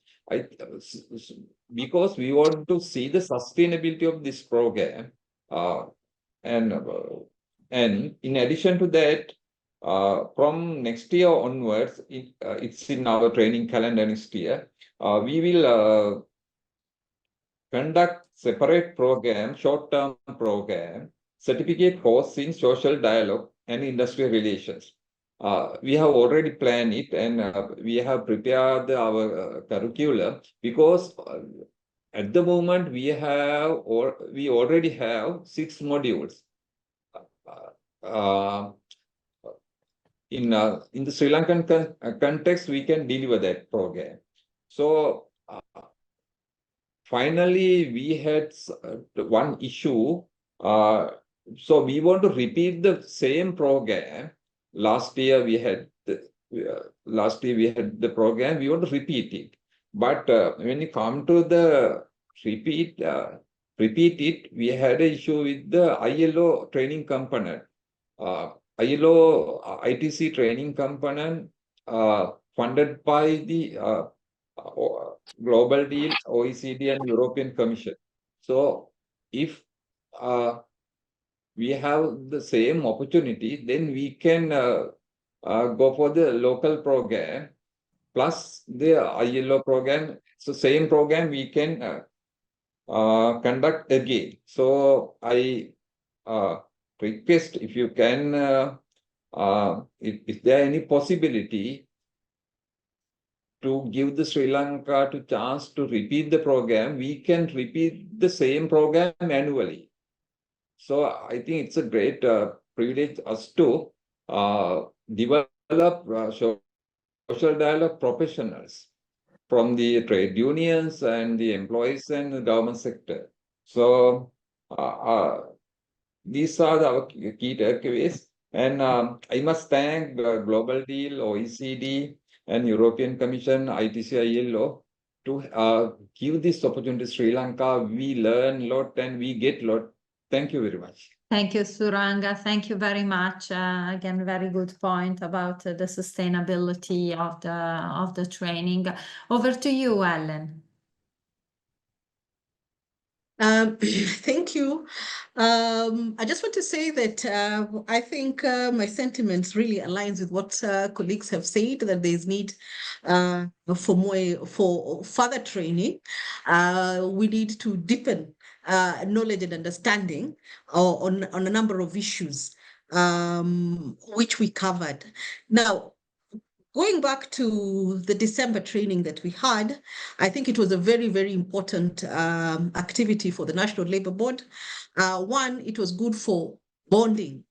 Because we want to see the sustainability of this program, and in addition to that, from next year onwards, it's in our training calendar next year, we will conduct separate program, short-term program, certificate course in social dialogue and industry relations. We have already planned it, and we have prepared our curriculum, because at the moment we already have 6 modules. In the Sri Lankan context, we can deliver that program. So finally, we had one issue. So we want to repeat the same program. Last year we had the program. We want to repeat it. But when you come to the repeat it, we had an issue with the ILO training component. ILO ITC training component funded by the Global Deal, OECD, and European Commission. So if we have the same opportunity, then we can go for the local program plus the ILO program. So same program we can conduct again. So I request, if you can, is there any possibility to give the Sri Lanka to chance to repeat the program? We can repeat the same program annually. So I think it's a great privilege us to develop social dialogue professionals from the trade unions and the employees and the government sector. So these are our key takeaways. And I must thank Global Deal, OECD, and European Commission, ITC, ILO, to give this opportunity to Sri Lanka. We learn a lot and we get a lot. Thank you very much. Thank you, Suranga. Thank you very much. Again, very good point about the sustainability of the training. Over to you, Ellen. Thank you. I just want to say that I think my sentiments really aligns with what colleagues have said, that there's need for further training. We need to deepen knowledge and understanding on a number of issues which we covered. Now, going back to the December training that we had, I think it was a very, very important activity for the National Labour Board. One, it was good for bonding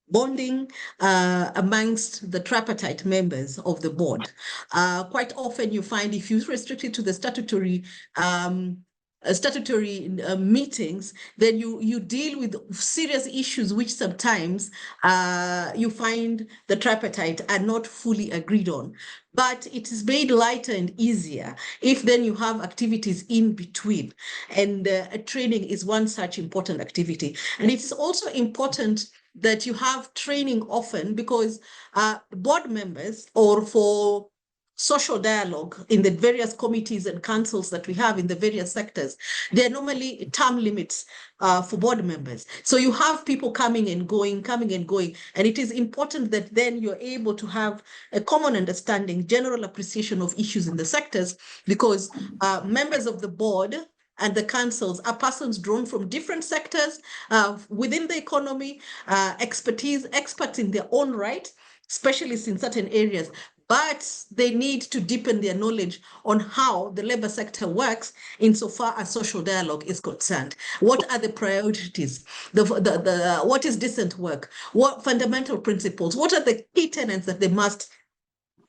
amongst the tripartite members of the board. Quite often you find if you restrict it to the statutory meetings, then you deal with serious issues which sometimes you find the tripartite are not fully agreed on. But it is made lighter and easier if then you have activities in between. And training is one such important activity. And it's also important that you have training often, because board members, or for social dialogue in the various committees and councils that we have in the various sectors, there are normally term limits for board members. So you have people coming and going, and it is important that then you're able to have a common understanding, general appreciation of issues in the sectors, because members of the board and the councils are persons drawn from different sectors within the economy, experts in their own right, specialists in certain areas, but they need to deepen their knowledge on how the labor sector works insofar as social dialogue is concerned. What are the priorities? What is decent work? What fundamental principles? What are the key tenets that they must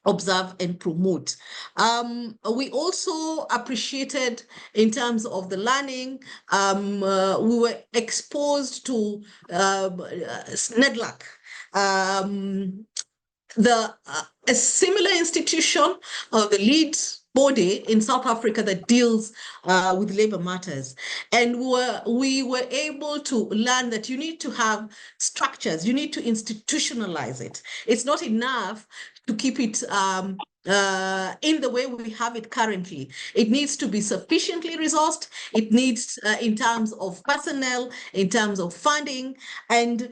observe and promote? We also appreciated, in terms of the learning, we were exposed to SNEDLAC, a similar institution, the lead body in South Africa that deals with labor matters. And we were able to learn that you need to have structures, you need to institutionalize it. It's not enough to keep it in the way we have it currently. It needs to be sufficiently resourced. It needs, in terms of personnel, in terms of funding, and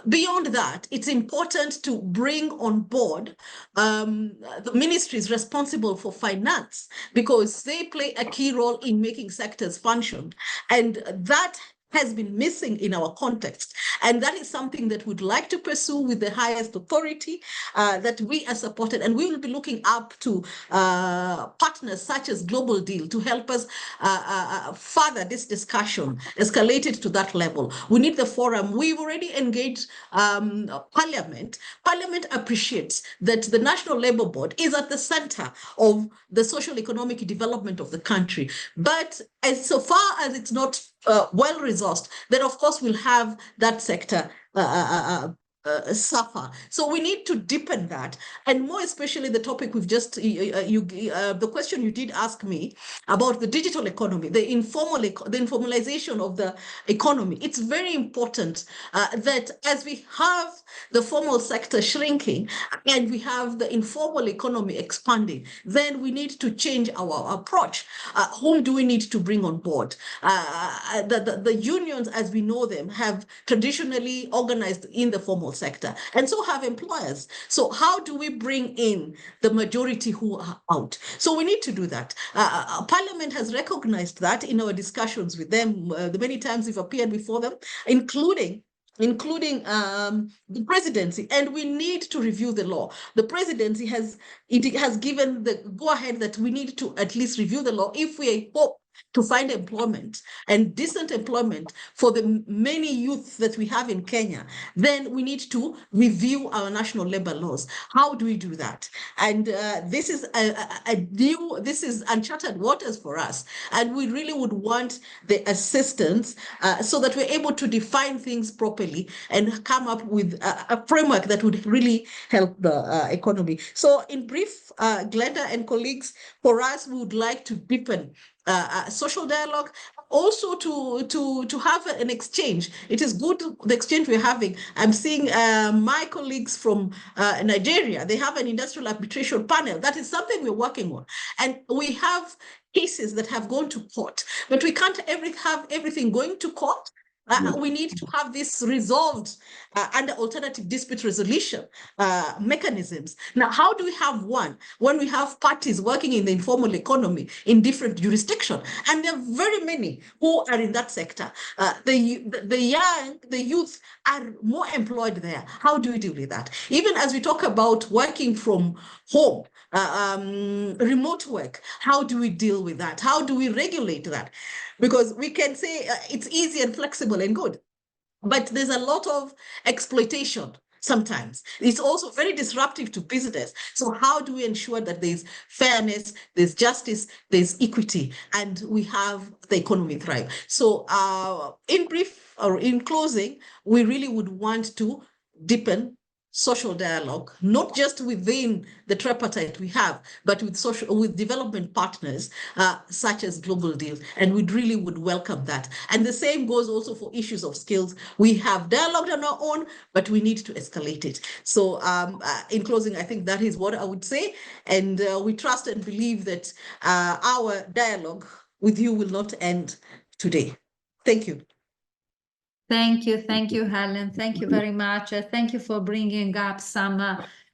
beyond that, it's important to bring on board the ministries responsible for finance, because they play a key role in making sectors function. And that has been missing in our context. And that is something that we'd like to pursue with the highest authority, that we are supported. And we will be looking up to partners such as Global Deal to help us further this discussion, escalate it to that level. We need the forum. We've already engaged Parliament. Parliament appreciates that the National Labour Board is at the center of the social economic development of the country. But as so far as it's not well resourced, then of course we'll have that sector suffer. So we need to deepen that, and more especially the topic we've just the question you did ask me about the digital economy, the informalization of the economy. It's very important that as we have the formal sector shrinking and we have the informal economy expanding, then we need to change our approach. Whom do we need to bring on board? The unions, as we know them, have traditionally organized in the formal sector, and so have employers. So how do we bring in the majority who are out? So we need to do that. Parliament has recognized that in our discussions with them. The many times we've appeared before them, including the presidency, and we need to review the law. The presidency has given the go-ahead that we need to at least review the law if we hope to find employment and decent employment for the many youth that we have in Kenya. Then we need to review our national labor laws. How do we do that? And this is this is uncharted waters for us, and we really would want the assistance so that we're able to define things properly and come up with a framework that would really help the economy. So in brief, Glenda and colleagues, for us, we would like to deepen social dialogue, also to have an exchange. It is good, the exchange we're having. I'm seeing my colleagues from Nigeria, they have an industrial arbitration panel. That is something we're working on. And we have cases that have gone to court, but we can't have everything going to court. We need to have this resolved under alternative dispute resolution mechanisms. Now, how do we have one when we have parties working in the informal economy in different jurisdictions? And there are very many who are in that sector. The youth are more employed there. How do we deal with that? Even as we talk about working from home, remote work, how do we deal with that? How do we regulate that? Because we can say it's easy and flexible and good, but there's a lot of exploitation sometimes. It's also very disruptive to business. So how do we ensure that there's fairness, there's justice, there's equity, and we have the economy thrive? So in brief, or in closing, we really would want to deepen social dialogue, not just within the tripartite we have, but with development partners such as global deals, and we really would welcome that. And the same goes also for issues of skills. We have dialogue on our own, but we need to escalate it. So in closing, I think that is what I would say, and we trust and believe that our dialogue with you will not end today. Thank you. Thank you, Helen. Thank you very much. Thank you for bringing up some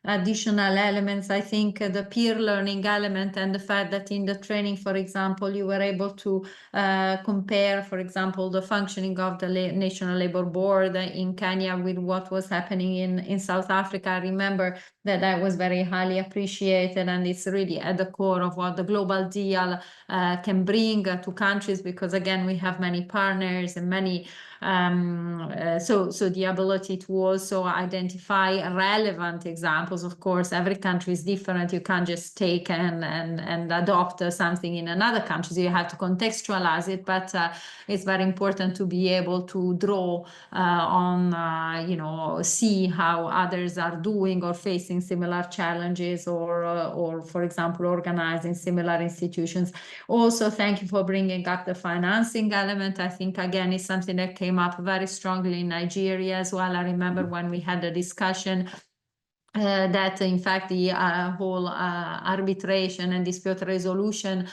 additional elements. I think the peer learning element and the fact that in the training, for example, you were able to compare, for example, the functioning of the National Labour Board in Kenya with what was happening in South Africa. I remember that was very highly appreciated, and it's really at the core of what the global deal can bring to countries, because again, we have many partners and many so the ability to also identify relevant examples. Of course, every country is different. You can't just take and adopt something in another country. So you have to contextualize it, but it's very important to be able to draw on, see how others are doing or facing similar challenges, or for example, organizing similar institutions. Also, thank you for bringing up the financing element. I think, again, it's something that came up very strongly in Nigeria as well. I remember when we had a discussion that in fact the whole arbitration and dispute resolution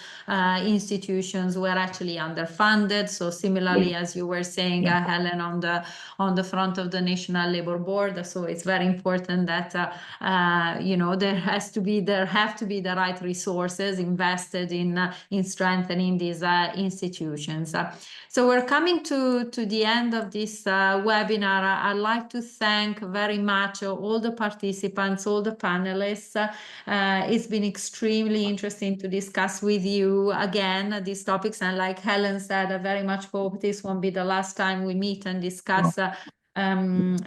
institutions were actually underfunded. So similarly, as you were saying, Helen, on the front of the National Labour Board. So it's very important that there have to be the right resources invested in strengthening these institutions. So we're coming to the end of this webinar. I'd like to thank very much all the participants, all the panelists. It's been extremely interesting to discuss with you again these topics. And like Helen said, I very much hope this won't be the last time we meet and discuss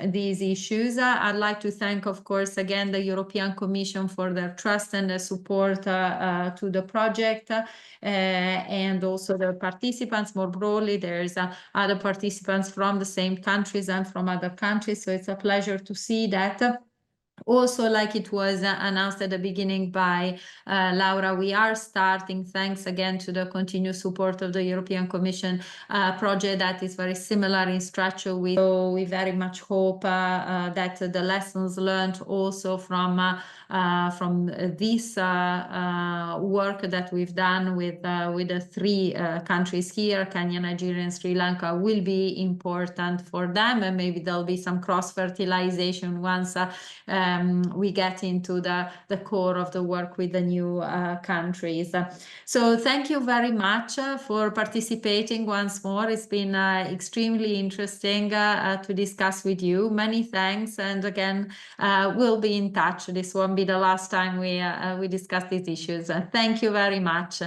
these issues. I'd like to thank, of course, again, the European Commission for their trust and their support to the project, and also the participants more broadly. There's other participants from the same countries and from other countries, so it's a pleasure to see that. Also, like it was announced at the beginning by Laura, we are starting, thanks again to the continued support of the European Commission, project that is very similar in structure. So we very much hope that the lessons learned also from this work that we've done with the three countries here, Kenya, Nigeria, and Sri Lanka, will be important for them, and maybe there'll be some cross-fertilization once we get into the core of the work with the new countries. So thank you very much for participating once more. It's been extremely interesting to discuss with you. Many thanks, and again, we'll be in touch. This won't be the last time we discuss these issues. Thank you very much.